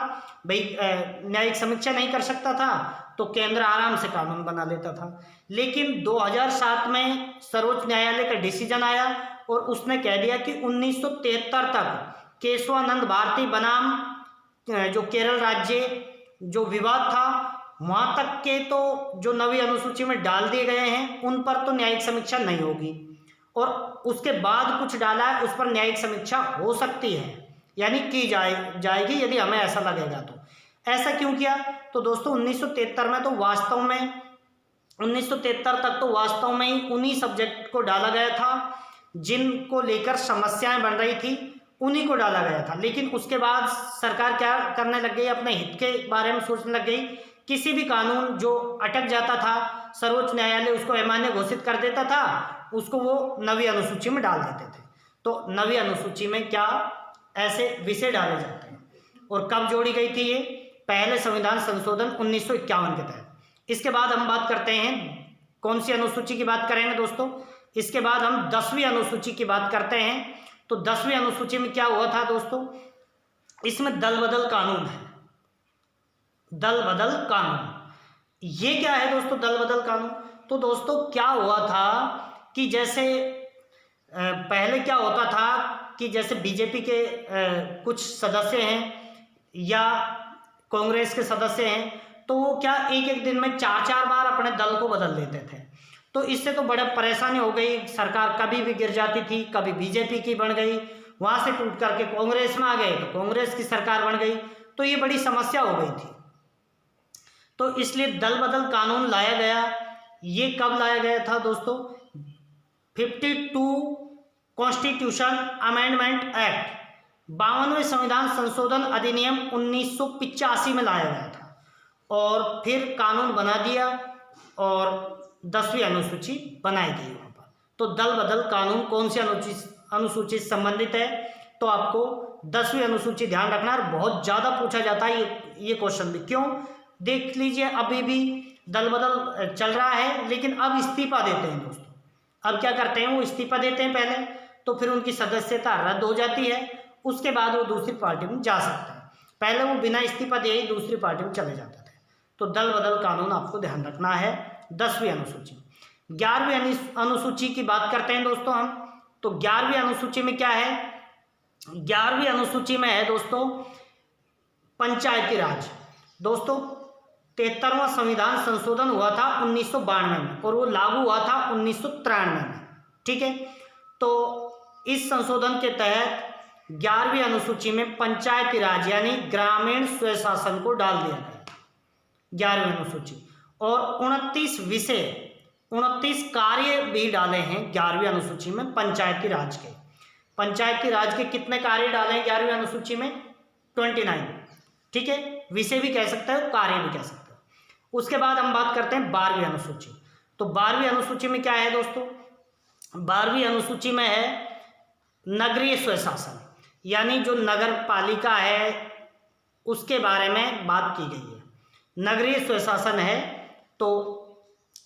भाई, न्यायिक समीक्षा नहीं कर सकता था, तो केंद्र आराम से कानून बना लेता था। लेकिन 2007 में सर्वोच्च न्यायालय का डिसीजन आया और उसने कह दिया कि 1973 तक केशवानंद भारती बनाम जो केरल राज्य जो विवाद था, वहाँ तक के तो जो 9वीं अनुसूची में डाल दिए गए हैं उन पर तो न्यायिक समीक्षा नहीं होगी, और उसके बाद कुछ डाला है उस पर न्यायिक समीक्षा हो सकती है, यानी की जाएगी यदि हमें ऐसा लगेगा तो। ऐसा क्यों किया, तो दोस्तों 1973 में तो वास्तव में 1973 तक तो वास्तव में ही उन्हीं सब्जेक्ट को डाला गया था जिनको लेकर समस्याएं बन रही थी, उन्हीं को डाला गया था। लेकिन उसके बाद सरकार क्या करने लग गई, अपने हित के बारे में सोचने लग गई। किसी भी कानून जो अटक जाता था सर्वोच्च न्यायालय उसको अमान्य घोषित कर देता था, उसको वो 9वीं अनुसूची में डाल देते थे। तो 9वीं अनुसूची में क्या ऐसे विषय डाले जाते हैं, और कब जोड़ी गई थी ये, पहले संविधान संशोधन 1951 के तहत। इसके बाद हम बात करते हैं कौन सी अनुसूची की बात करेंगे दोस्तों, इसके बाद हम 10वीं अनुसूची की बात करते हैं। तो 10वीं अनुसूची में क्या हुआ था दोस्तों, इसमें दल बदल कानून है, दल बदल कानून। ये क्या है दोस्तों दल बदल कानून, तो दोस्तों क्या हुआ था कि जैसे पहले क्या होता था कि जैसे बीजेपी के कुछ सदस्य हैं या कांग्रेस के सदस्य हैं, तो वो क्या एक एक दिन में 4-4 बार अपने दल को बदल देते थे। तो इससे तो बड़ा परेशानी हो गई, सरकार कभी भी गिर जाती थी, कभी बीजेपी की बन गई, वहाँ से टूट करके कांग्रेस में आ गए तो कांग्रेस की सरकार बन गई, तो ये बड़ी समस्या हो गई थी। तो इसलिए दल बदल कानून लाया गया। ये कब लाया गया था दोस्तों, 52 कॉन्स्टिट्यूशन अमेंडमेंट एक्ट, 52वें संविधान संशोधन अधिनियम 1985 में लाया गया था, और फिर कानून बना दिया और 10वीं अनुसूची बनाई गई वहाँ पर। तो दल बदल कानून कौन सी अनुसूची से संबंधित है, तो आपको 10वीं अनुसूची ध्यान रखना है। बहुत ज़्यादा पूछा जाता है ये क्वेश्चन भी, क्यों देख लीजिए, अभी भी दल बदल चल रहा है, लेकिन अब इस्तीफा देते हैं दोस्तों। अब क्या करते हैं, वो इस्तीफा देते हैं पहले, तो फिर उनकी सदस्यता रद्द हो जाती है, उसके बाद वो दूसरी पार्टी में जा सकते हैं। पहले वो बिना इस्तीफा दिए ही दूसरी पार्टी में चले जाते थे। तो दल बदल कानून आपको ध्यान रखना है 10वीं अनुसूची। 11वीं अनुसूची की बात करते हैं दोस्तों हम। तो 11वीं अनुसूची में क्या है, 11वीं अनुसूची में है दोस्तों पंचायती राज। दोस्तों 73वां संविधान संशोधन हुआ था 1992 में, और वो लागू हुआ था 1993 में, ठीक है। तो इस संशोधन के तहत 11वीं अनुसूची में पंचायती राज यानी ग्रामीण स्वशासन को डाल दिया गया 11वीं अनुसूची, और 29 विषय 29 कार्य भी डाले हैं 11वीं अनुसूची में पंचायती राज के। पंचायती राज के कितने कार्य डाले हैं 11वीं अनुसूची में, 29, ठीक है। विषय भी कह सकते हो, कार्य भी कह सकते हो। उसके बाद हम बात करते हैं 12वीं अनुसूची। तो 12वीं अनुसूची में क्या है दोस्तों, 12वीं अनुसूची में है नगरीय स्वशासन, यानी जो नगर पालिका है उसके बारे में बात की गई है। नगरीय स्वशासन है तो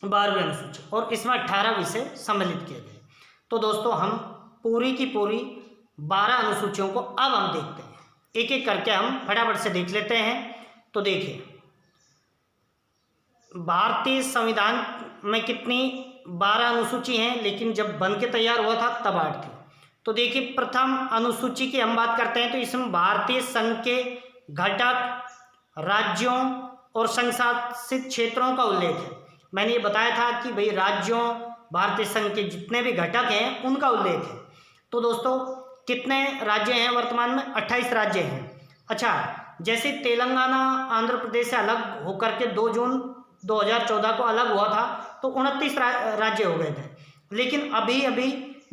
12वीं अनुसूची, और इसमें 18 विषय सम्मिलित किए गए। तो दोस्तों हम पूरी की पूरी 12 अनुसूचियों को अब हम देखते हैं, एक एक करके हम फटाफट से देख लेते हैं। तो देखिए भारतीय संविधान में कितनी 12 अनुसूची हैं, लेकिन जब बन के तैयार हुआ था तब 8 थी। तो देखिए प्रथम अनुसूची की हम बात करते हैं, तो इसमें भारतीय संघ के घटक राज्यों और संघ शासित क्षेत्रों का उल्लेख है। मैंने ये बताया था कि भाई राज्यों, भारतीय संघ के जितने भी घटक हैं उनका उल्लेख है। तो दोस्तों कितने राज्य हैं वर्तमान में, 28 राज्य हैं। अच्छा, जैसे तेलंगाना आंध्र प्रदेश से अलग होकर के 2 जून 2014 को अलग हुआ था, तो 29 राज्य हो गए थे। लेकिन अभी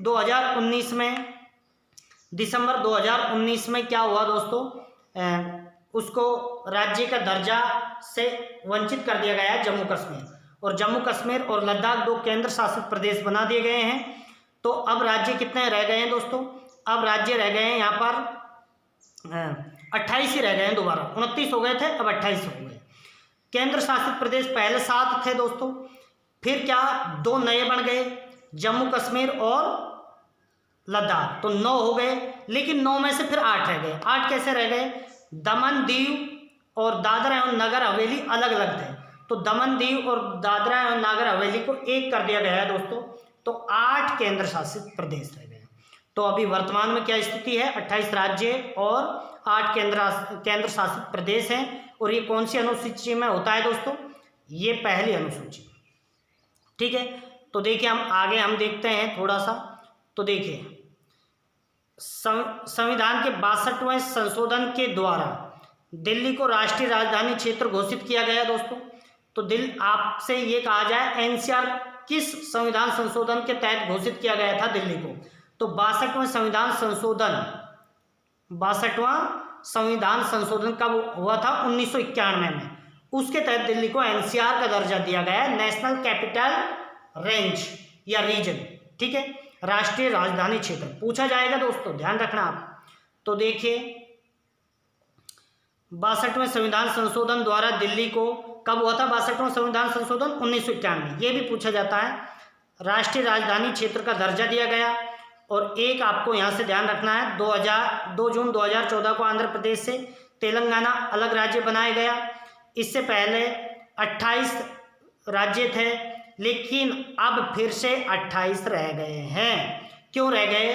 2019 में, दिसंबर 2019 में क्या हुआ दोस्तों, उसको राज्य का दर्जा से वंचित कर दिया गया है जम्मू कश्मीर, और जम्मू कश्मीर और लद्दाख 2 केंद्र शासित प्रदेश बना दिए गए हैं। तो अब राज्य कितने रह गए हैं दोस्तों? अब राज्य रह गए हैं यहाँ पर 28 ही रह गए हैं, दोबारा 29 हो गए थे, अब 28 हो गए। केंद्र शासित प्रदेश पहले 7 थे दोस्तों, फिर क्या 2 नए बन गए, जम्मू कश्मीर और लद्दाख, तो 9 हो गए। लेकिन 9 में से फिर 8 रह गए। 8 कैसे रह गए? दमन दीव और दादरा एवं नगर हवेली अलग अलग थे, तो दमन दीव और दादरा एवं नगर हवेली को एक कर दिया गया है दोस्तों। तो 8 केंद्र शासित प्रदेश रह गए। तो अभी वर्तमान में क्या स्थिति है? 28 राज्य और 8 केंद्र शासित प्रदेश हैं। और ये कौन सी अनुसूची में होता है दोस्तों? ये पहली अनुसूची। ठीक है, तो देखिए हम आगे हम देखते हैं थोड़ा सा। तो देखिए संविधान के 62वें संशोधन के द्वारा दिल्ली को राष्ट्रीय राजधानी क्षेत्र घोषित किया गया दोस्तों। तो आपसे ये कहा जाए एनसीआर किस संविधान संशोधन के तहत घोषित किया गया था दिल्ली को? तो 62वां संविधान संशोधन कब हुआ था? 1991 में। उसके तहत दिल्ली को एनसीआर का दर्जा दिया गया है, नेशनल कैपिटल रेंज या रीजन। ठीक है, राष्ट्रीय राजधानी क्षेत्र पूछा जाएगा दोस्तों, ध्यान रखना आप। तो देखिए 62वें संविधान संशोधन द्वारा दिल्ली को कब हुआ था? 62वां संविधान संशोधन 1991 में। ये भी पूछा जाता है, राष्ट्रीय राजधानी क्षेत्र का दर्जा दिया गया। और एक आपको यहाँ से ध्यान रखना है, 2 जून 2014 को आंध्र प्रदेश से तेलंगाना अलग राज्य बनाया गया। इससे पहले 28 राज्य थे, लेकिन अब फिर से 28 रह गए हैं। क्यों रह गए?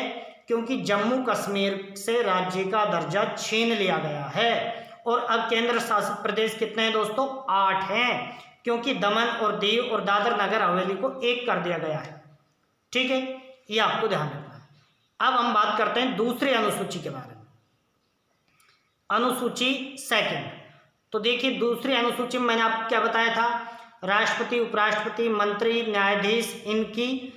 क्योंकि जम्मू कश्मीर से राज्य का दर्जा छीन लिया गया है। और अब केंद्र शासित प्रदेश कितने हैं दोस्तों? 8 हैं, क्योंकि दमन और दीव और दादर नगर हवेली को एक कर दिया गया है। ठीक है, ये आपको ध्यान रखना है। अब हम बात करते हैं दूसरी अनुसूची के बारे में, अनुसूची 2। तो देखिए दूसरी अनुसूची में मैंने आपको क्या बताया था? राष्ट्रपति, उपराष्ट्रपति, मंत्री, न्यायाधीश, इनकी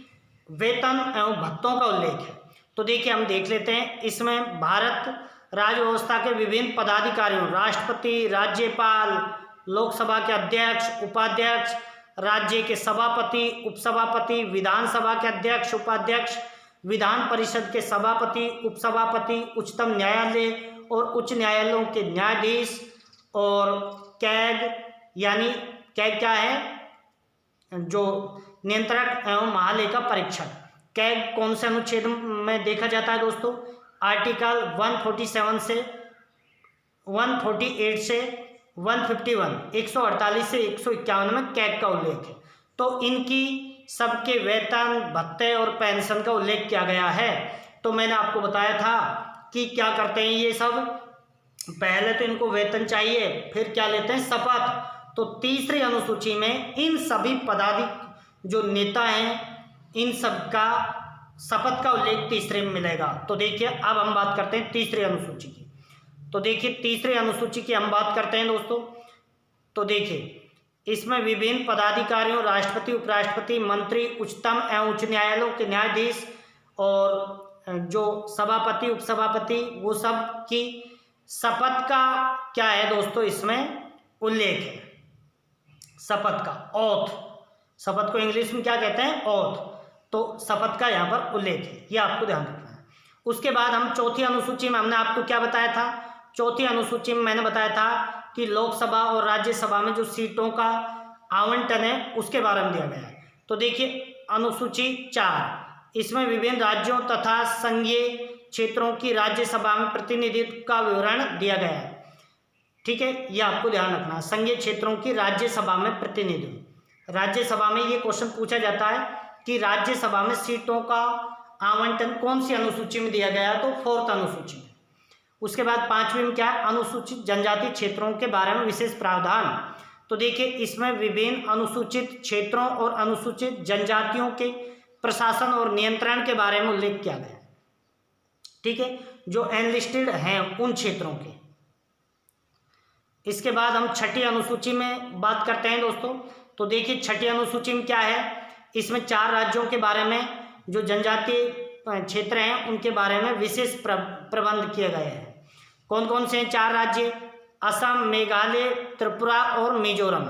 वेतन एवं भत्तों का उल्लेख है। तो देखिए हम देख लेते हैं, इसमें भारत राज्य व्यवस्था के विभिन्न पदाधिकारियों, राष्ट्रपति, राज्यपाल, लोकसभा के अध्यक्ष, उपाध्यक्ष, राज्य के सभापति, उपसभापति, विधानसभा के अध्यक्ष, उपाध्यक्ष, विधान परिषद के सभापति, उपसभापति, उच्चतम न्यायालय और उच्च न्यायालयों के न्यायाधीश, और कैग, यानी कैग क्या है? जो नियंत्रक एवं महालेखा परीक्षक। कैग कौन से अनुच्छेद में देखा जाता है दोस्तों? आर्टिकल 147 से 148 से 151, 148 से 151 में कैग का उल्लेख है। तो इनकी सबके वेतन, भत्ते और पेंशन का उल्लेख किया गया है। तो मैंने आपको बताया था कि क्या करते हैं ये सब, पहले तो इनको वेतन चाहिए, फिर क्या लेते हैं? शपथ। तो तीसरी अनुसूची में इन सभी जो नेता हैं, इन सब का शपथ का उल्लेख तीसरे में मिलेगा। तो देखिए अब हम बात करते हैं तीसरी अनुसूची की। तो देखिए तीसरी अनुसूची की हम बात करते हैं दोस्तों। तो देखिए इसमें विभिन्न पदाधिकारियों, राष्ट्रपति, उपराष्ट्रपति, मंत्री, उच्चतम एवं उच्च न्यायालयों के न्यायाधीश और जो सभापति, उपसभापति, वो सब की शपथ का क्या है दोस्तों? इसमें उल्लेख है शपथ का, ओथ। शपथ को इंग्लिश में क्या कहते हैं? ओथ। तो शपथ का यहाँ पर उल्लेख है, ये आपको ध्यान रखना है। उसके बाद हम चौथी अनुसूची में हमने आपको क्या बताया था? चौथी अनुसूची में मैंने बताया था कि लोकसभा और राज्यसभा में जो सीटों का आवंटन है उसके बारे में दिया गया है। तो देखिए अनुसूची 4, इसमें विभिन्न राज्यों तथा संघीय क्षेत्रों की राज्यसभा में प्रतिनिधित्व का विवरण दिया गया है। ठीक है, ये आपको ध्यान रखना है, संघीय क्षेत्रों की राज्यसभा में प्रतिनिधित्व। राज्यसभा में ये क्वेश्चन पूछा जाता है कि राज्यसभा में सीटों का आवंटन कौन सी अनुसूची में दिया गया? तो 4th अनुसूची में। उसके बाद 5वीं में क्या है? अनुसूचित जनजाति क्षेत्रों के बारे में विशेष प्रावधान। तो देखिए इसमें विभिन्न अनुसूचित क्षेत्रों और अनुसूचित जनजातियों के प्रशासन और नियंत्रण के बारे में उल्लेख किया गया है। ठीक है, जो एनलिस्टेड हैं उन क्षेत्रों के। इसके बाद हम छठी अनुसूची में बात करते हैं दोस्तों। तो देखिए छठी अनुसूची में क्या है? इसमें 4 राज्यों के बारे में, जो जनजातीय क्षेत्र हैं उनके बारे में विशेष प्रबंध किए गए हैं। कौन कौन से हैं 4 राज्य? असम, मेघालय, त्रिपुरा और मिजोरम।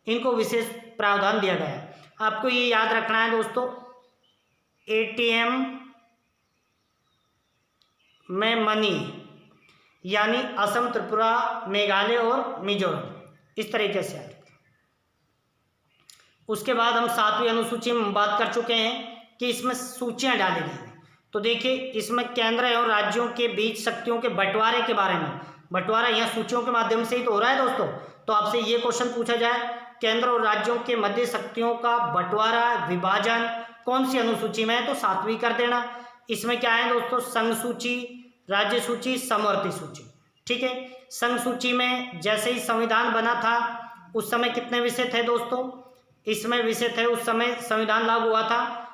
इनको विशेष प्रावधान दिया गया है। आपको ये याद रखना है दोस्तों, एटीएम में मनी यानी असम, त्रिपुरा, मेघालय और मिजोरम, इस तरीके से। उसके बाद हम 7वीं अनुसूची में बात कर चुके हैं कि इसमें सूचियां डाली गई हैं। तो देखिए, इसमें केंद्र एवं राज्यों के बीच शक्तियों के बंटवारे के बारे में, बंटवारा यहाँ सूचियों के माध्यम से ही तो हो रहा है दोस्तों। तो आपसे ये क्वेश्चन पूछा जाए, केंद्र और राज्यों के मध्य शक्तियों का बंटवारा, विभाजन कौन सी अनुसूची में है, तो 7वीं कर देना। इसमें क्या है दोस्तों, संघ सूची, राज्य सूची, समवर्ती सूची। ठीक है, संघ सूची में जैसे ही संविधान बना था उस समय कितने विषय थे दोस्तों, इसमें विषय थे उस समय संविधान लागू हुआ था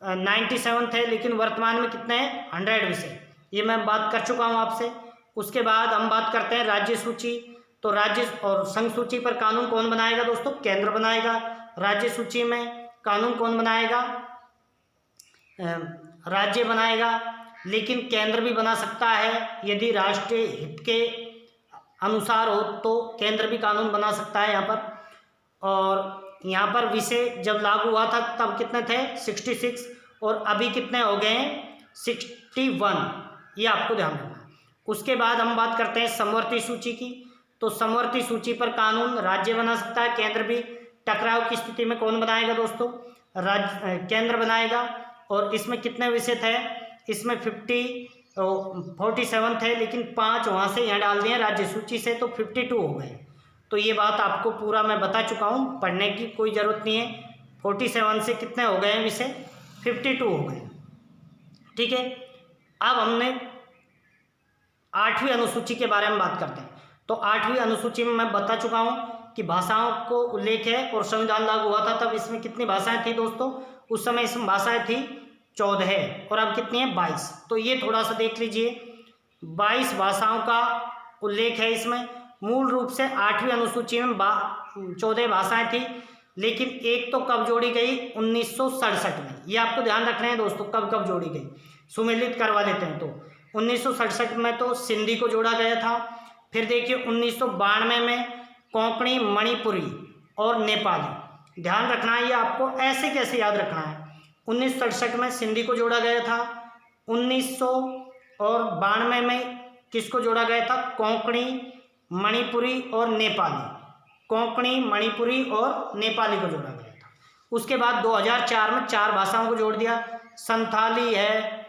97 थे, लेकिन वर्तमान में कितने हैं 100 विषय, ये मैं बात कर चुका हूँ आपसे। उसके बाद हम बात करते हैं राज्य सूची। तो राज्य और संघ सूची पर कानून कौन बनाएगा दोस्तों, केंद्र बनाएगा। राज्य सूची में कानून कौन बनाएगा, राज्य बनाएगा, लेकिन केंद्र भी बना सकता है यदि राष्ट्रीय हित के अनुसार हो तो केंद्र भी कानून बना सकता है यहाँ पर। और यहाँ पर विषय जब लागू हुआ था तब कितने थे 66, और अभी कितने हो गए हैं 61, ये आपको ध्यान रखना है। उसके बाद हम बात करते हैं समवर्ती सूची की। तो समवर्ती सूची पर कानून राज्य बना सकता है, केंद्र भी। टकराव की स्थिति में कौन बनाएगा दोस्तों, केंद्र बनाएगा। और इसमें कितने विषय थे, इसमें 47 थे, लेकिन 5 वहाँ से यहाँ डाल दिए राज्य सूची से, तो 52 हो गए। तो ये बात आपको पूरा मैं बता चुका हूँ, पढ़ने की कोई ज़रूरत नहीं है। 47 से कितने हो गए हैं विषय, 52 हो गए। ठीक है, अब हमने 8वीं अनुसूची के बारे में बात करते हैं। तो 8वीं अनुसूची में मैं बता चुका हूँ कि भाषाओं को उल्लेख है, और संविधान लागू हुआ था तब इसमें कितनी भाषाएं थी दोस्तों, उस समय इसमें भाषाएं थी 14, और अब कितनी है 22। तो ये थोड़ा सा देख लीजिए, 22 भाषाओं का उल्लेख है इसमें। मूल रूप से 8वीं अनुसूची में 14 भाषाएं थी, लेकिन एक तो कब जोड़ी गई 1967 में। ये आपको ध्यान रखना है दोस्तों, कब कब जोड़ी गई, सुमेलित करवा लेते हैं। तो 1967 में तो सिंधी को जोड़ा गया था। फिर देखिए 1992 में कोंकणी, मणिपुरी और नेपाली। ध्यान रखना है, ये आपको ऐसे कैसे याद रखना है। 1967 में सिंधी को जोड़ा गया था, 1992 में किसको जोड़ा गया था, कोंकणी, मणिपुरी और नेपाली। कोंकणी, मणिपुरी और नेपाली को जोड़ा गया था। उसके बाद 2004 में 4 भाषाओं को जोड़ दिया, संथाली है,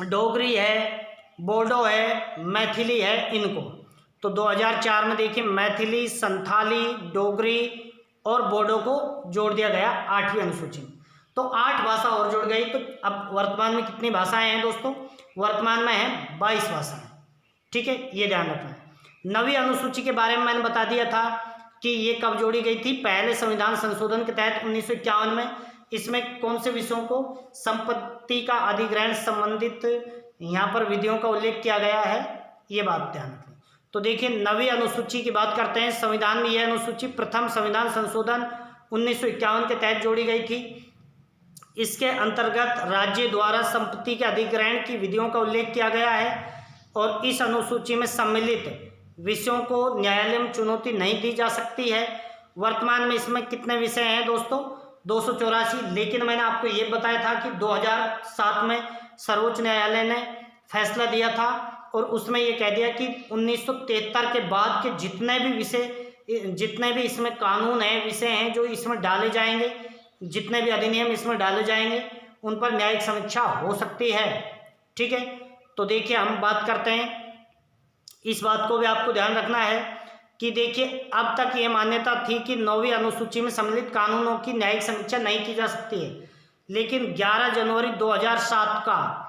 डोगरी है, बोडो है, मैथिली है, इनको। तो 2004 में देखिए मैथिली, संथाली, डोगरी और बोडो को जोड़ दिया गया 8वीं अनुसूची में। तो 8 भाषा और जुड़ गई। तो अब वर्तमान में कितनी भाषाएं हैं दोस्तों, वर्तमान में है 22 भाषाएं। ठीक है, ये ध्यान रखना है। 9वीं अनुसूची के बारे में मैंने बता दिया था कि ये कब जोड़ी गई थी, पहले संविधान संशोधन के तहत 1951 में। इसमें कौन से विषयों को, संपत्ति का अधिग्रहण संबंधित यहाँ पर विधियों का उल्लेख किया गया है, ये बात ध्यान रखें। तो देखिए 9वीं अनुसूची की बात करते हैं। संविधान में यह अनुसूची प्रथम संविधान संशोधन 1951 के तहत जोड़ी गई थी। इसके अंतर्गत राज्य द्वारा संपत्ति के अधिग्रहण की विधियों का उल्लेख किया गया है, और इस अनुसूची में सम्मिलित विषयों को न्यायालय में चुनौती नहीं दी जा सकती है। वर्तमान में इसमें कितने विषय हैं दोस्तों, 284। लेकिन मैंने आपको ये बताया था कि 2007 में सर्वोच्च न्यायालय ने फैसला दिया था, और उसमें ये कह दिया कि 1973 के बाद के जितने भी विषय, जितने भी इसमें कानून हैं, विषय हैं जो इसमें डाले जाएंगे, जितने भी अधिनियम इसमें डाले जाएंगे, उन पर न्यायिक समीक्षा हो सकती है। ठीक है, तो देखिए हम बात करते हैं, इस बात को भी आपको ध्यान रखना है कि देखिए अब तक ये मान्यता थी कि 9वीं अनुसूची में सम्मिलित कानूनों की न्यायिक समीक्षा नहीं की जा सकती है, लेकिन 11 जनवरी 2007 का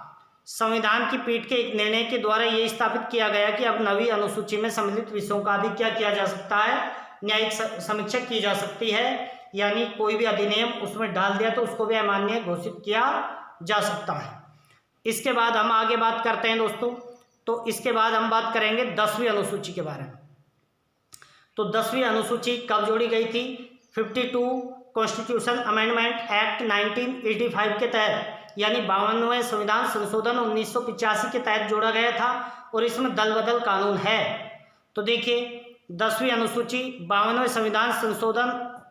संविधान की पीठ के एक निर्णय के द्वारा ये स्थापित किया गया कि अब 9वीं अनुसूची में सम्मिलित विषयों का भी क्या किया जा सकता है, न्यायिक समीक्षा की जा सकती है। यानी कोई भी अधिनियम उसमें डाल दिया तो उसको भी अमान्य घोषित किया जा सकता है। इसके बाद हम आगे बात करते हैं दोस्तों। तो इसके बाद हम बात करेंगे 10वीं अनुसूची के बारे में। तो 10वीं अनुसूची कब जोड़ी गई थी, 52 कॉन्स्टिट्यूशन अमेंडमेंट एक्ट 1985 के तहत, यानी 52वें संविधान संशोधन 1985 के तहत जोड़ा गया था, और इसमें दल बदल कानून है। तो देखिए 10वीं अनुसूची 52वें संविधान संशोधन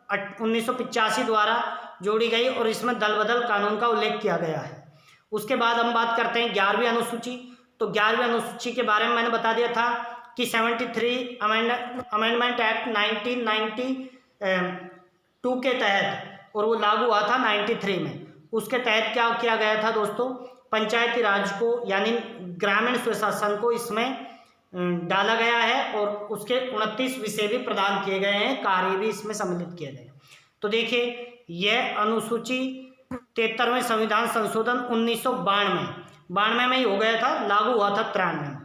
1985 द्वारा जोड़ी गई और इसमें दल बदल कानून का उल्लेख किया गया है। उसके बाद हम बात करते हैं 11वीं अनुसूची। तो 11वीं अनुसूची के बारे में मैंने बता दिया था कि 73 अमेंडमेंट एक्ट 1992 के तहत, और वो लागू हुआ था 93 में। उसके तहत क्या किया गया था दोस्तों, पंचायती राज को यानी ग्रामीण स्वशासन को इसमें डाला गया है और उसके 29 विषय भी प्रदान किए गए हैं, कार्य भी इसमें सम्मिलित किए गए। तो देखिए यह अनुसूची 73वें संविधान संशोधन 1992 में ही हो गया था, लागू हुआ था 93।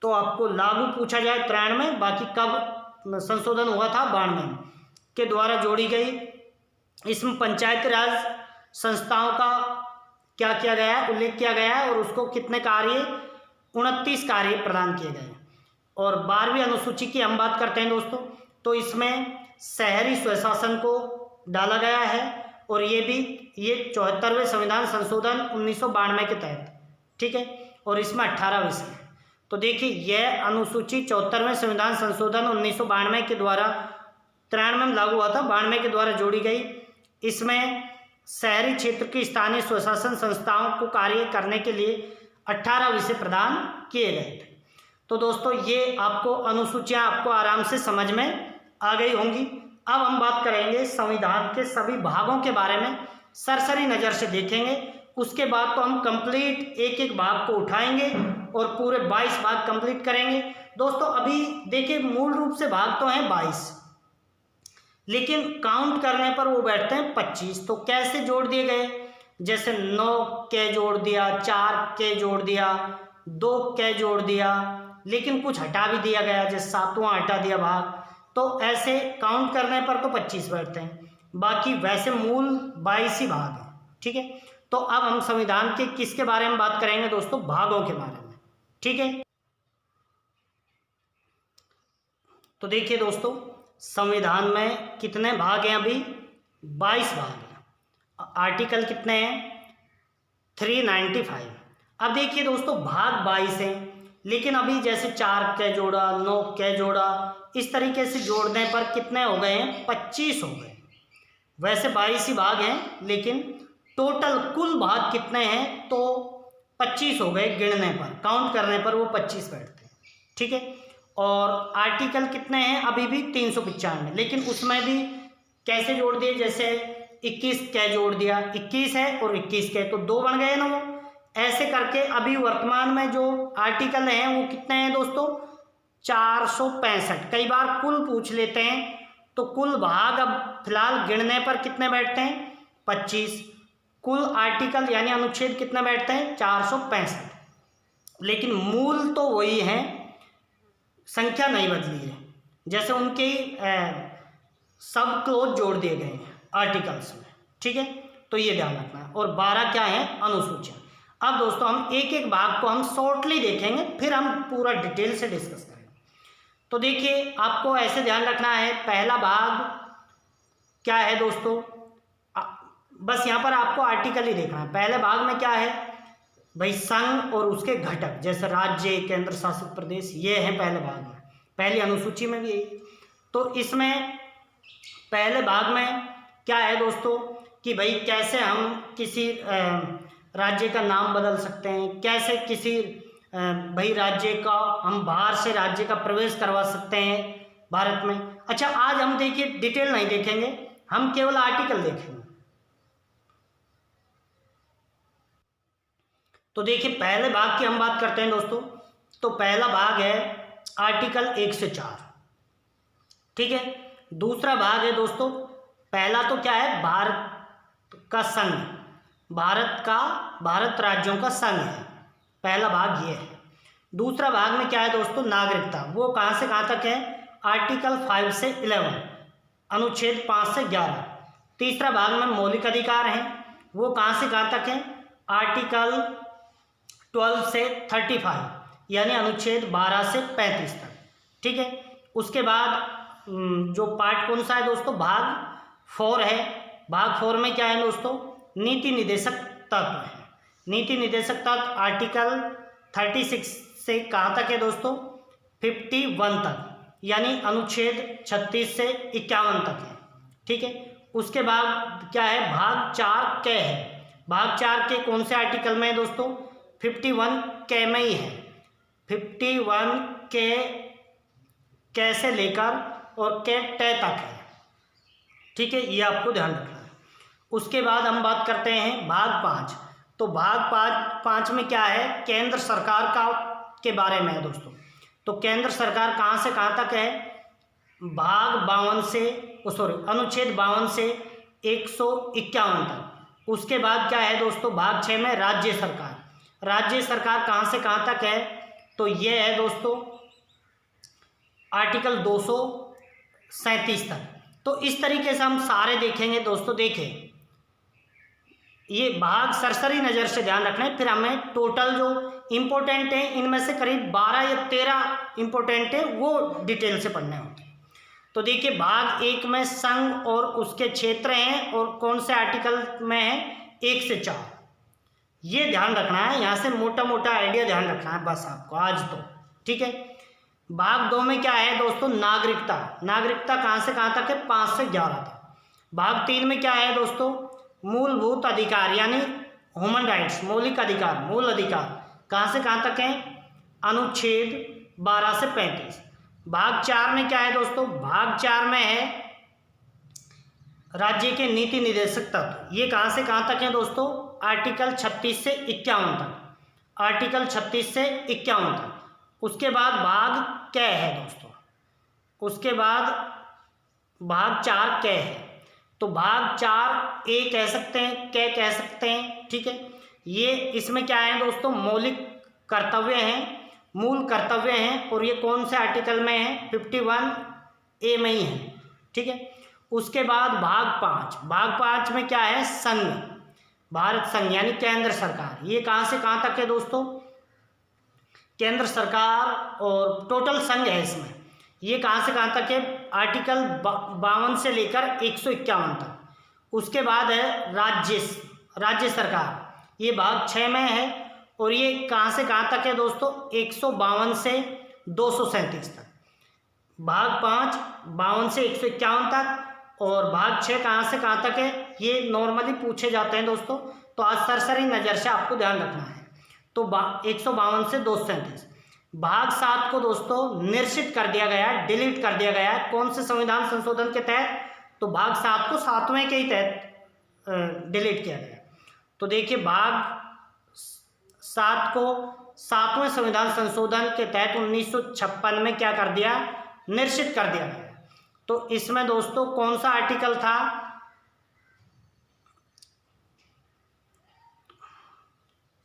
तो आपको लागू पूछा जाए 93, बाकी कब संशोधन हुआ था 92 के द्वारा जोड़ी गई। इसमें पंचायती राज संस्थाओं का क्या किया गया है, उल्लेख किया गया है और उसको कितने कार्य, 29 कार्य प्रदान किए गए। और 12वीं अनुसूची की हम बात करते हैं दोस्तों, तो इसमें शहरी स्वशासन को डाला गया है और ये 74वें संविधान संशोधन 1992 के तहत, ठीक है, और इसमें 18 विषय है। तो देखिए यह अनुसूची 74वें संविधान संशोधन 1992 के द्वारा 93 में लागू हुआ था, 92 के द्वारा जोड़ी गई। इसमें शहरी क्षेत्र की स्थानीय स्वशासन संस्थाओं को कार्य करने के लिए 18 विषय प्रदान किए गए थे। तो दोस्तों ये आपको अनुसूचियां आपको आराम से समझ में आ गई होंगी। अब हम बात करेंगे संविधान के सभी भागों के बारे में, सरसरी नज़र से देखेंगे। उसके बाद तो हम कंप्लीट एक एक भाग को उठाएंगे और पूरे 22 भाग कंप्लीट करेंगे। दोस्तों अभी देखिए मूल रूप से भाग तो हैं 22, लेकिन काउंट करने पर वो बैठते हैं 25। तो कैसे जोड़ दिए गए, जैसे 9 के जोड़ दिया, 4 के जोड़ दिया, 2 के जोड़ दिया, लेकिन कुछ हटा भी दिया गया, जैसे 7वां हटा दिया भाग। तो ऐसे काउंट करने पर तो 25 बैठते हैं, बाकी वैसे मूल 22 ही भाग हैं, ठीक है। तो अब हम संविधान के किसके बारे में बात करेंगे दोस्तों, भागों के बारे में, ठीक है। तो देखिए दोस्तों संविधान में कितने भाग हैं, अभी 22 भाग हैं। आर्टिकल कितने हैं, 395। अब देखिए दोस्तों भाग 22 हैं, लेकिन अभी जैसे 4 के जोड़ा, 9 के जोड़ा, इस तरीके से जोड़ने पर कितने हो गए हैं, 25 हो गए। वैसे 22 ही भाग हैं, लेकिन टोटल कुल भाग कितने हैं, तो 25 हो गए। गिनने पर, काउंट करने पर वो 25 बैठते हैं, ठीक है। और आर्टिकल कितने हैं, अभी भी 395, लेकिन उसमें भी कैसे जोड़ दिए, जैसे 21 के जोड़ दिया, 21 है और 21 के, तो 2 बन गए ना वो। ऐसे करके अभी वर्तमान में जो आर्टिकल हैं वो कितने हैं दोस्तों, 465। कई बार कुल पूछ लेते हैं, तो कुल भाग अब फिलहाल गिनने पर कितने बैठते हैं, 25। कुल आर्टिकल यानी अनुच्छेद कितने बैठते हैं, 465, लेकिन मूल तो वही है, संख्या नहीं बदली है। जैसे उनके सब क्लोज जोड़ दिए गए हैं आर्टिकल्स में, ठीक है। तो ये ध्यान रखना है। और 12 क्या है, अनुसूचियां। अब दोस्तों हम एक एक भाग को हम शॉर्टली देखेंगे, फिर हम पूरा डिटेल से डिस्कस करेंगे। तो देखिए आपको ऐसे ध्यान रखना है, पहला भाग क्या है दोस्तों, बस यहाँ पर आपको आर्टिकल ही देखना है। पहले भाग में क्या है भाई, संघ और उसके घटक, जैसे राज्य, केंद्र शासित प्रदेश, ये है पहले भाग में, पहली अनुसूची में भी यही। तो इसमें पहले भाग में क्या है दोस्तों कि भाई कैसे हम किसी राज्य का नाम बदल सकते हैं, कैसे किसी भाई राज्य का हम बाहर से राज्य का प्रवेश करवा सकते हैं भारत में। अच्छा आज हम देखिए डिटेल नहीं देखेंगे, हम केवल आर्टिकल देखेंगे। तो देखिए पहले भाग की हम बात करते हैं दोस्तों, तो पहला भाग है आर्टिकल 1 से 4, ठीक है। दूसरा भाग है दोस्तों, पहला तो क्या है, भारत का संघ, भारत राज्यों का संघ है, पहला भाग ये है। दूसरा भाग में क्या है दोस्तों, नागरिकता, वो कहाँ से कहाँ तक है, आर्टिकल 5 से 11, अनुच्छेद 5 से 11। तीसरा भाग में मौलिक अधिकार हैं, वो कहाँ से कहाँ तक है, आर्टिकल 12 से 35, यानी अनुच्छेद 12 से 35 तक, ठीक है। उसके बाद जो पार्ट कौन सा है दोस्तों, भाग 4 है। भाग 4 में क्या है दोस्तों, नीति निदेशक तत्व है। नीति निदेशक तत्व आर्टिकल 36 से कहाँ तक है दोस्तों, 51 तक, यानी अनुच्छेद 36 से 51 तक है, ठीक है। उसके बाद क्या है, भाग 4 क है। भाग 4 के कौन से आर्टिकल में है दोस्तों, 51 क में ही है। 51 क से लेकर और क ट तक है, ठीक है, ये आपको ध्यान रखना है। उसके बाद हम बात करते हैं भाग 5। तो भाग 5 में क्या है, केंद्र सरकार का के बारे में है दोस्तों। तो केंद्र सरकार कहाँ से कहाँ तक है, भाग 52 से अनुच्छेद 52 से 151 तक। उसके बाद क्या है दोस्तों, भाग 6 में राज्य सरकार। राज्य सरकार कहाँ से कहाँ तक है, तो ये है दोस्तों आर्टिकल 237 तक। तो इस तरीके से हम सारे देखेंगे दोस्तों। देखें, ये भाग सरसरी नज़र से ध्यान रखना है, फिर हमें टोटल जो इम्पोर्टेंट है इनमें से करीब 12 या 13 इम्पोर्टेंट है वो डिटेल से पढ़ने होते हैं। तो देखिए, भाग 1 में संघ और उसके क्षेत्र हैं और कौन से आर्टिकल में है, 1 से 4। ये ध्यान रखना है, यहाँ से मोटा मोटा आइडिया ध्यान रखना है बस आपको आज तो, ठीक है। भाग 2 में क्या है दोस्तों, नागरिकता। नागरिकता कहाँ से कहाँ तक है, 5 से 11 तक। भाग 3 में क्या है दोस्तों, मूलभूत अधिकार यानी ह्यूमन राइट्स, मौलिक अधिकार, मूल अधिकार कहाँ से कहाँ तक है, अनुच्छेद 12 से 35। भाग 4 में क्या है दोस्तों, भाग 4 में है राज्य के नीति निर्देशक तत्व। ये कहाँ से कहाँ तक है दोस्तों, आर्टिकल 36 से 51 तक। आर्टिकल 36 से 51 तक। उसके बाद भाग क है दोस्तों, उसके बाद भाग 4 क है। तो भाग 4 ए कह सकते हैं, क कह सकते हैं, ठीक है। ये इसमें क्या है दोस्तों, मौलिक कर्तव्य हैं, मूल कर्तव्य हैं, और ये कौन से आर्टिकल में है, 51 ए में ही है, ठीक है। उसके बाद भाग 5। भाग 5 में क्या है, संघ, भारत संघ यानी केंद्र सरकार। ये कहाँ से कहाँ तक है दोस्तों, केंद्र सरकार और टोटल संघ है इसमें। ये कहाँ से कहाँ तक है, आर्टिकल 52 से लेकर 151 तक। उसके बाद है राज्य सरकार, ये भाग 6 में है, और ये कहाँ से कहाँ तक है दोस्तों, 152 से 237 तक। भाग 5 52 से 151 तक, और भाग 6 कहाँ से कहाँ तक है, ये नॉर्मली पूछे जाते हैं दोस्तों, तो आज सरसरी नज़र से आपको ध्यान रखना है। तो 152 से 237। भाग 7 को दोस्तों निश्चित कर दिया गया, डिलीट कर दिया गया। कौन से संविधान संशोधन के तहत, तो भाग 7 को 7वें के ही तहत डिलीट किया गया। तो देखिए, भाग 7 को 7वें संविधान संशोधन के तहत 1956 में क्या कर दिया, निश्चित कर दिया गया। तो इसमें दोस्तों कौन सा आर्टिकल था,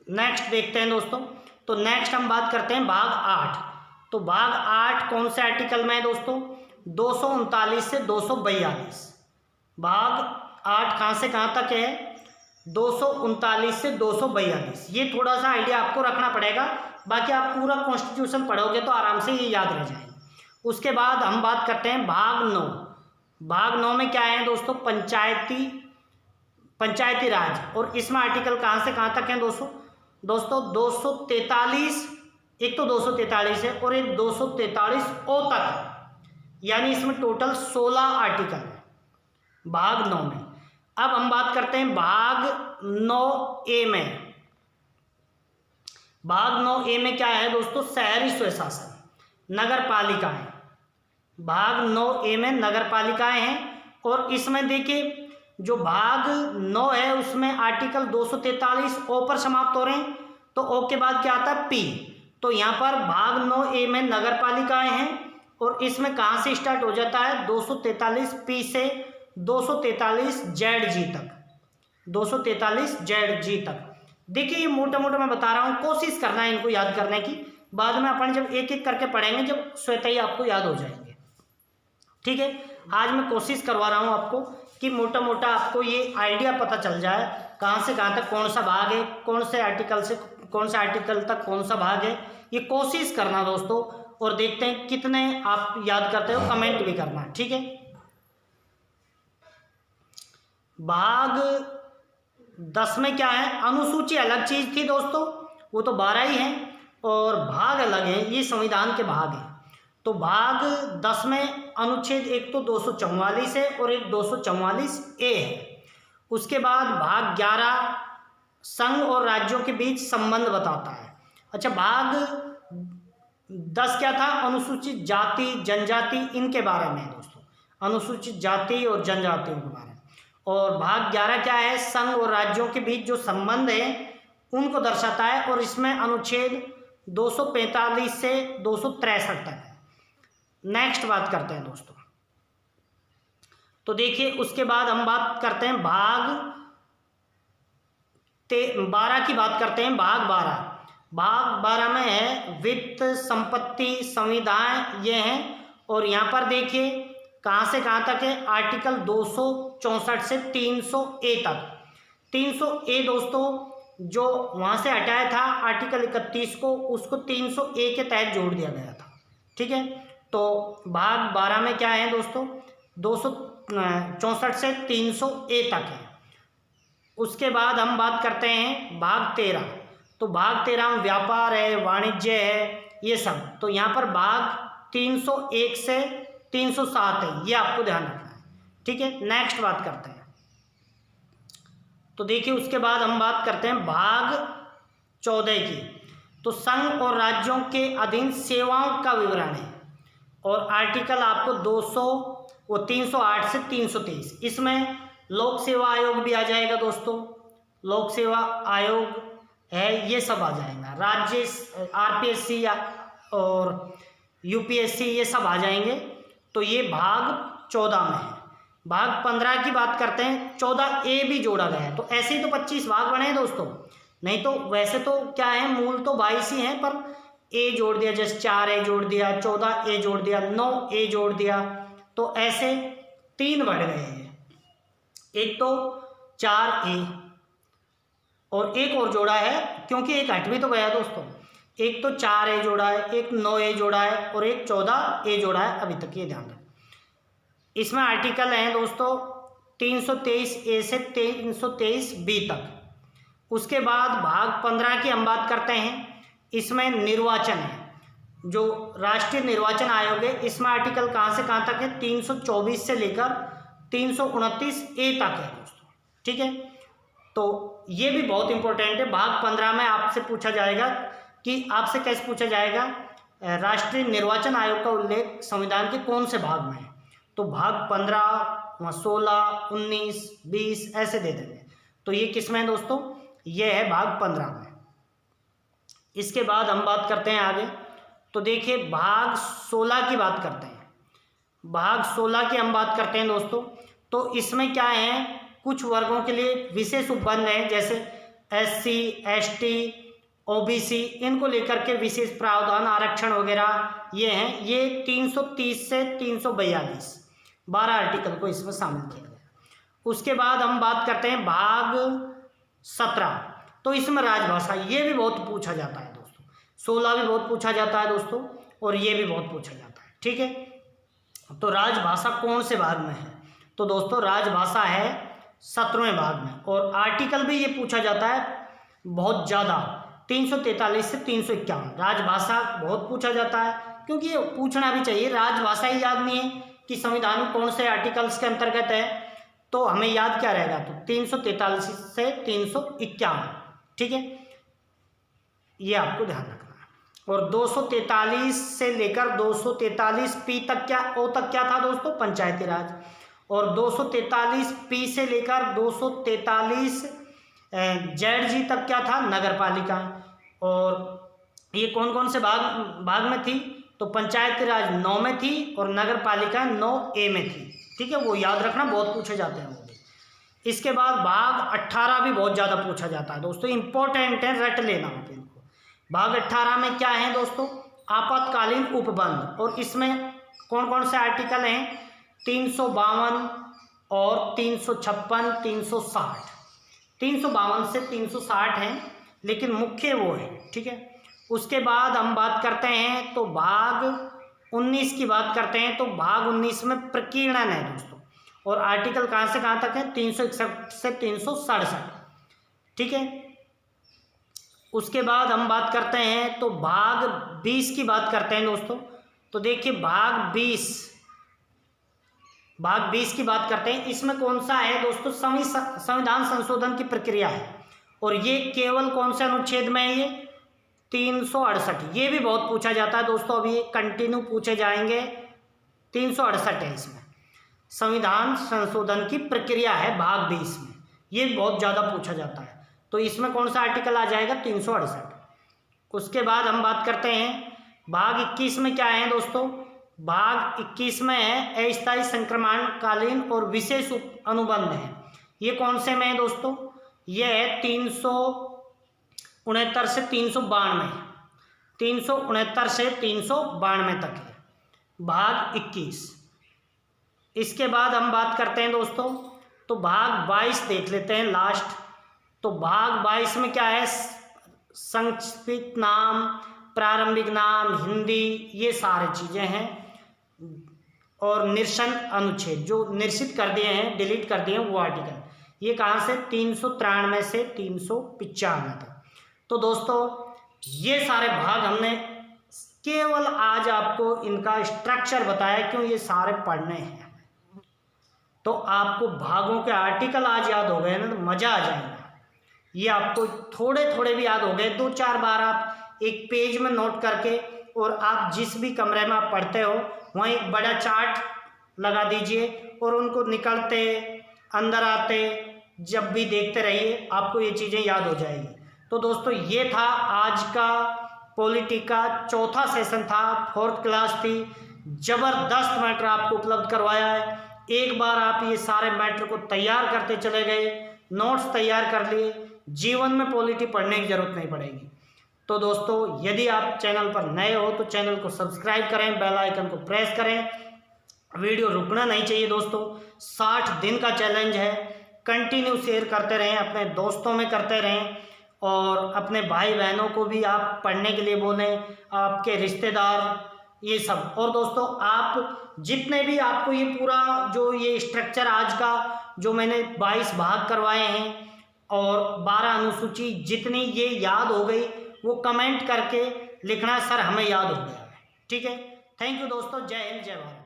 नेक्स्ट देखते हैं दोस्तों। तो नेक्स्ट हम बात करते हैं भाग 8। तो भाग 8 कौन से आर्टिकल में है दोस्तों, 239 से 242। भाग 8 कहाँ से कहाँ तक है, 239 से 242। ये थोड़ा सा आइडिया आपको रखना पड़ेगा, बाकी आप पूरा कॉन्स्टिट्यूशन पढ़ोगे तो आराम से ये याद रह जाएगा। उसके बाद हम बात करते हैं भाग 9। भाग 9 में क्या है दोस्तों, पंचायती राज, और इसमें आर्टिकल कहाँ से कहाँ तक है दोस्तों 243, एक तो 243 है और एक 243 ओ तक, यानी इसमें टोटल 16 आर्टिकल है भाग 9 में। अब हम बात करते हैं भाग 9A में। भाग 9A में क्या है दोस्तों, शहरी स्वशासन, नगर पालिकाएं। भाग 9A में नगर पालिकाएं हैं, और इसमें देखिए जो भाग 9 है उसमें आर्टिकल 243 ओ पर समाप्त हो रहे हैं। तो ओ के बाद क्या आता है, पी। तो यहाँ पर भाग 9A में नगर पालिकाएं हैं, और इसमें कहाँ से स्टार्ट हो जाता है, 243 पी से 243 जेड जी तक, 243 जेड जी तक। देखिए ये मोटा मोटा मैं बता रहा हूँ, कोशिश करना है इनको याद करने की। बाद में अपन जब एक एक करके पढ़ेंगे, जब स्वतः ही आपको याद हो जाएंगे, ठीक है। आज मैं कोशिश करवा रहा हूँ आपको कि मोटा मोटा आपको ये आइडिया पता चल जाए कहाँ से कहाँ तक कौन सा भाग है, कौन से आर्टिकल से कौन सा आर्टिकल तक कौन सा भाग है। ये कोशिश करना दोस्तों, और देखते हैं कितने आप याद करते हो, कमेंट भी करना, ठीक है। भाग 10 में क्या है, अनुसूची अलग चीज थी दोस्तों, वो तो 12 ही हैं, और भाग अलग हैं, ये संविधान के भाग हैं। तो भाग 10 में अनुच्छेद एक तो 244 है और एक 244A है। उसके बाद भाग 11 संघ और राज्यों के बीच संबंध बताता है। अच्छा, भाग 10 क्या था? अनुसूचित जाति जनजाति इनके बारे में है दोस्तों, अनुसूचित जाति और जनजातियों के बारे में। और भाग 11 क्या है? संघ और राज्यों के बीच जो संबंध है उनको दर्शाता है, और इसमें अनुच्छेद 245 से 263 तक है। नेक्स्ट बात करते हैं दोस्तों, तो देखिए उसके बाद हम बात करते हैं भाग 12 की बात करते हैं। भाग 12 में है वित्त, संपत्ति, संविधान, ये हैं। और यहाँ पर देखिए कहाँ से कहाँ तक है? आर्टिकल 264 से 300A तक। 300A दोस्तों जो वहाँ से हटाया था आर्टिकल 31 को, उसको 300A के तहत जोड़ दिया गया था। ठीक है, तो भाग 12 में क्या है दोस्तों? 264 से 300A तक है। उसके बाद हम बात करते हैं भाग 13। तो भाग 13 में व्यापार है, वाणिज्य है, ये सब। तो यहाँ पर भाग 301 से 307 है, ये आपको ध्यान रखना है। ठीक है, नेक्स्ट बात करते हैं। तो देखिए उसके बाद हम बात करते हैं भाग 14 की। तो संघ और राज्यों के अधीन सेवाओं का विवरण है, और आर्टिकल आपको 308 से 323। इसमें लोक सेवा आयोग भी आ जाएगा दोस्तों, लोक सेवा आयोग है, ये सब आ जाएगा। राज्य RPSC और UPSC ये सब आ जाएंगे। तो ये भाग 14 में है। भाग 15 की बात करते हैं, 14A भी जोड़ा गया है। तो ऐसे ही तो 25 भाग बने हैं दोस्तों, नहीं तो वैसे तो क्या है, मूल तो 22 ही हैं, पर A जोड़ दिया, जैसे 4A जोड़ दिया, 14A जोड़ दिया, 9A जोड़ दिया, तो ऐसे 3 बढ़ गए हैं। एक तो 4A और एक और जोड़ा है, क्योंकि एक हट भी तो गया दोस्तों। एक तो 4A जोड़ा है, एक 9A जोड़ा है और एक 14A जोड़ा है अभी तक, ये ध्यान रखें। इसमें आर्टिकल हैं दोस्तों 323A से 323B तक। उसके बाद भाग 15 की हम बात करते हैं। इसमें निर्वाचन है, जो राष्ट्रीय निर्वाचन आयोग है, इसमें आर्टिकल कहाँ से कहाँ तक है? 324 से लेकर 329A तक है दोस्तों। ठीक है, तो ये भी बहुत इंपॉर्टेंट है। भाग 15 में आपसे पूछा जाएगा कि आपसे कैसे पूछा जाएगा, राष्ट्रीय निर्वाचन आयोग का उल्लेख संविधान के कौन से भाग में है? तो भाग 15, 16, 19, 20 ऐसे दे देंगे। तो ये किस में है दोस्तों? ये है भाग 15 में। इसके बाद हम बात करते हैं आगे। तो देखिए भाग 16 की बात करते हैं। भाग 16 की हम बात करते हैं दोस्तों। तो इसमें क्या है, कुछ वर्गों के लिए विशेष उपबंध है, जैसे SC, ST, OBC, इनको लेकर के विशेष प्रावधान, आरक्षण वगैरह ये हैं। ये 330 से 342 12 आर्टिकल को इसमें शामिल किया गया। उसके बाद हम बात करते हैं भाग 17। तो इसमें राजभाषा, ये भी बहुत पूछा जाता है दोस्तों। 16 भी बहुत पूछा जाता है दोस्तों, और ये भी बहुत पूछा जाता है। ठीक है, तो राजभाषा कौन से भाग में है? तो दोस्तों राजभाषा है 17वें भाग में। और आर्टिकल भी ये पूछा जाता है बहुत ज़्यादा, 343 से 351। राजभाषा बहुत पूछा जाता है, क्योंकि ये पूछना भी चाहिए। राजभाषा ही याद नहीं है कि संविधान में कौन से आर्टिकल्स के अंतर्गत है, तो हमें याद क्या रहेगा? तो 343 से 351। ठीक है, ये आपको ध्यान रखना है। और 243 से लेकर 243P तक क्या, ओ तक क्या था दोस्तों? पंचायती राज। और 243P से लेकर 243ZG तक क्या था? नगर पालिका। और ये कौन कौन से भाग में थी? तो पंचायती राज 9 में थी और नगर पालिका 9A में थी। ठीक है, वो याद रखना, बहुत पूछे जाते हैं वो भी। इसके बाद भाग 18 भी बहुत ज़्यादा पूछा जाता है दोस्तों, इंपॉर्टेंट है, रट लेना आप इनको। भाग 18 में क्या है दोस्तों? आपातकालीन उपबंध। और इसमें कौन कौन से आर्टिकल हैं? 352 और 356, 360। 352 से 360 हैं, लेकिन मुख्य वो है। ठीक है, उसके बाद हम बात करते हैं तो भाग 19 की बात करते हैं। तो भाग 19 में प्रकीर्णन है दोस्तों, और आर्टिकल कहाँ से कहाँ तक है? 361 से 367। ठीक है, उसके बाद हम बात करते हैं तो भाग 20 की बात करते हैं दोस्तों। तो देखिए भाग 20 की बात करते हैं। इसमें कौन सा है दोस्तों, संविधान संशोधन की प्रक्रिया है, और ये केवल कौन से अनुच्छेद में है, ये 368। ये भी बहुत पूछा जाता है दोस्तों, अभी कंटिन्यू पूछे जाएंगे। 368 है इसमें, संविधान संशोधन की प्रक्रिया है भाग 20 में, ये बहुत ज़्यादा पूछा जाता है। तो इसमें कौन सा आर्टिकल आ जाएगा, 368। उसके बाद हम बात करते हैं भाग 21 में क्या है दोस्तों, भाग 21 में है अस्थायी संक्रमणकालीन और विशेष अनुबंध है। ये कौन से में है दोस्तों, ये है 369 से 392, 369 से 392 तक है भाग 21। इसके बाद हम बात करते हैं दोस्तों, तो भाग 22 देख लेते हैं लास्ट। तो भाग 22 में क्या है, संक्षिप्त नाम, प्रारंभिक नाम, हिंदी, ये सारी चीज़ें हैं। और निरसन अनुच्छेद जो निरसित कर दिए हैं, डिलीट कर दिए हैं, वो आर्टिकल, ये कहाँ से 393 से 395 तक। तो दोस्तों ये सारे भाग हमने केवल आज आपको इनका स्ट्रक्चर बताया, क्यों ये सारे पढ़ने हैं। तो आपको भागों के आर्टिकल आज याद हो गए ना, तो मज़ा आ जाएगा। ये आपको थोड़े थोड़े भी याद हो गए, 2-4 बार आप एक पेज में नोट करके, और आप जिस भी कमरे में आप पढ़ते हो वहाँ एक बड़ा चार्ट लगा दीजिए, और उनको निकलते अंदर आते जब भी देखते रहिए, आपको ये चीज़ें याद हो जाएगी। तो दोस्तों ये था आज का पॉलिटी का चौथा सेशन था, 4th क्लास थी। ज़बरदस्त मैटर आपको उपलब्ध करवाया है। एक बार आप ये सारे मैटर को तैयार करते चले गए, नोट्स तैयार कर लिए, जीवन में पॉलिटी पढ़ने की ज़रूरत नहीं पड़ेगी। तो दोस्तों यदि आप चैनल पर नए हो तो चैनल को सब्सक्राइब करें, बेल आइकन को प्रेस करें। वीडियो रुकना नहीं चाहिए दोस्तों, 60 दिन का चैलेंज है, कंटिन्यू शेयर करते रहें, अपने दोस्तों में करते रहें, और अपने भाई बहनों को भी आप पढ़ने के लिए बोलें, आपके रिश्तेदार, ये सब। और दोस्तों आप जितने भी आपको ये पूरा जो ये स्ट्रक्चर आज का जो मैंने 22 भाग करवाए हैं और 12 अनुसूची जितनी ये याद हो गई, वो कमेंट करके लिखना, सर हमें याद हो गया है। ठीक है, थैंक यू दोस्तों, जय हिंद, जय भारत।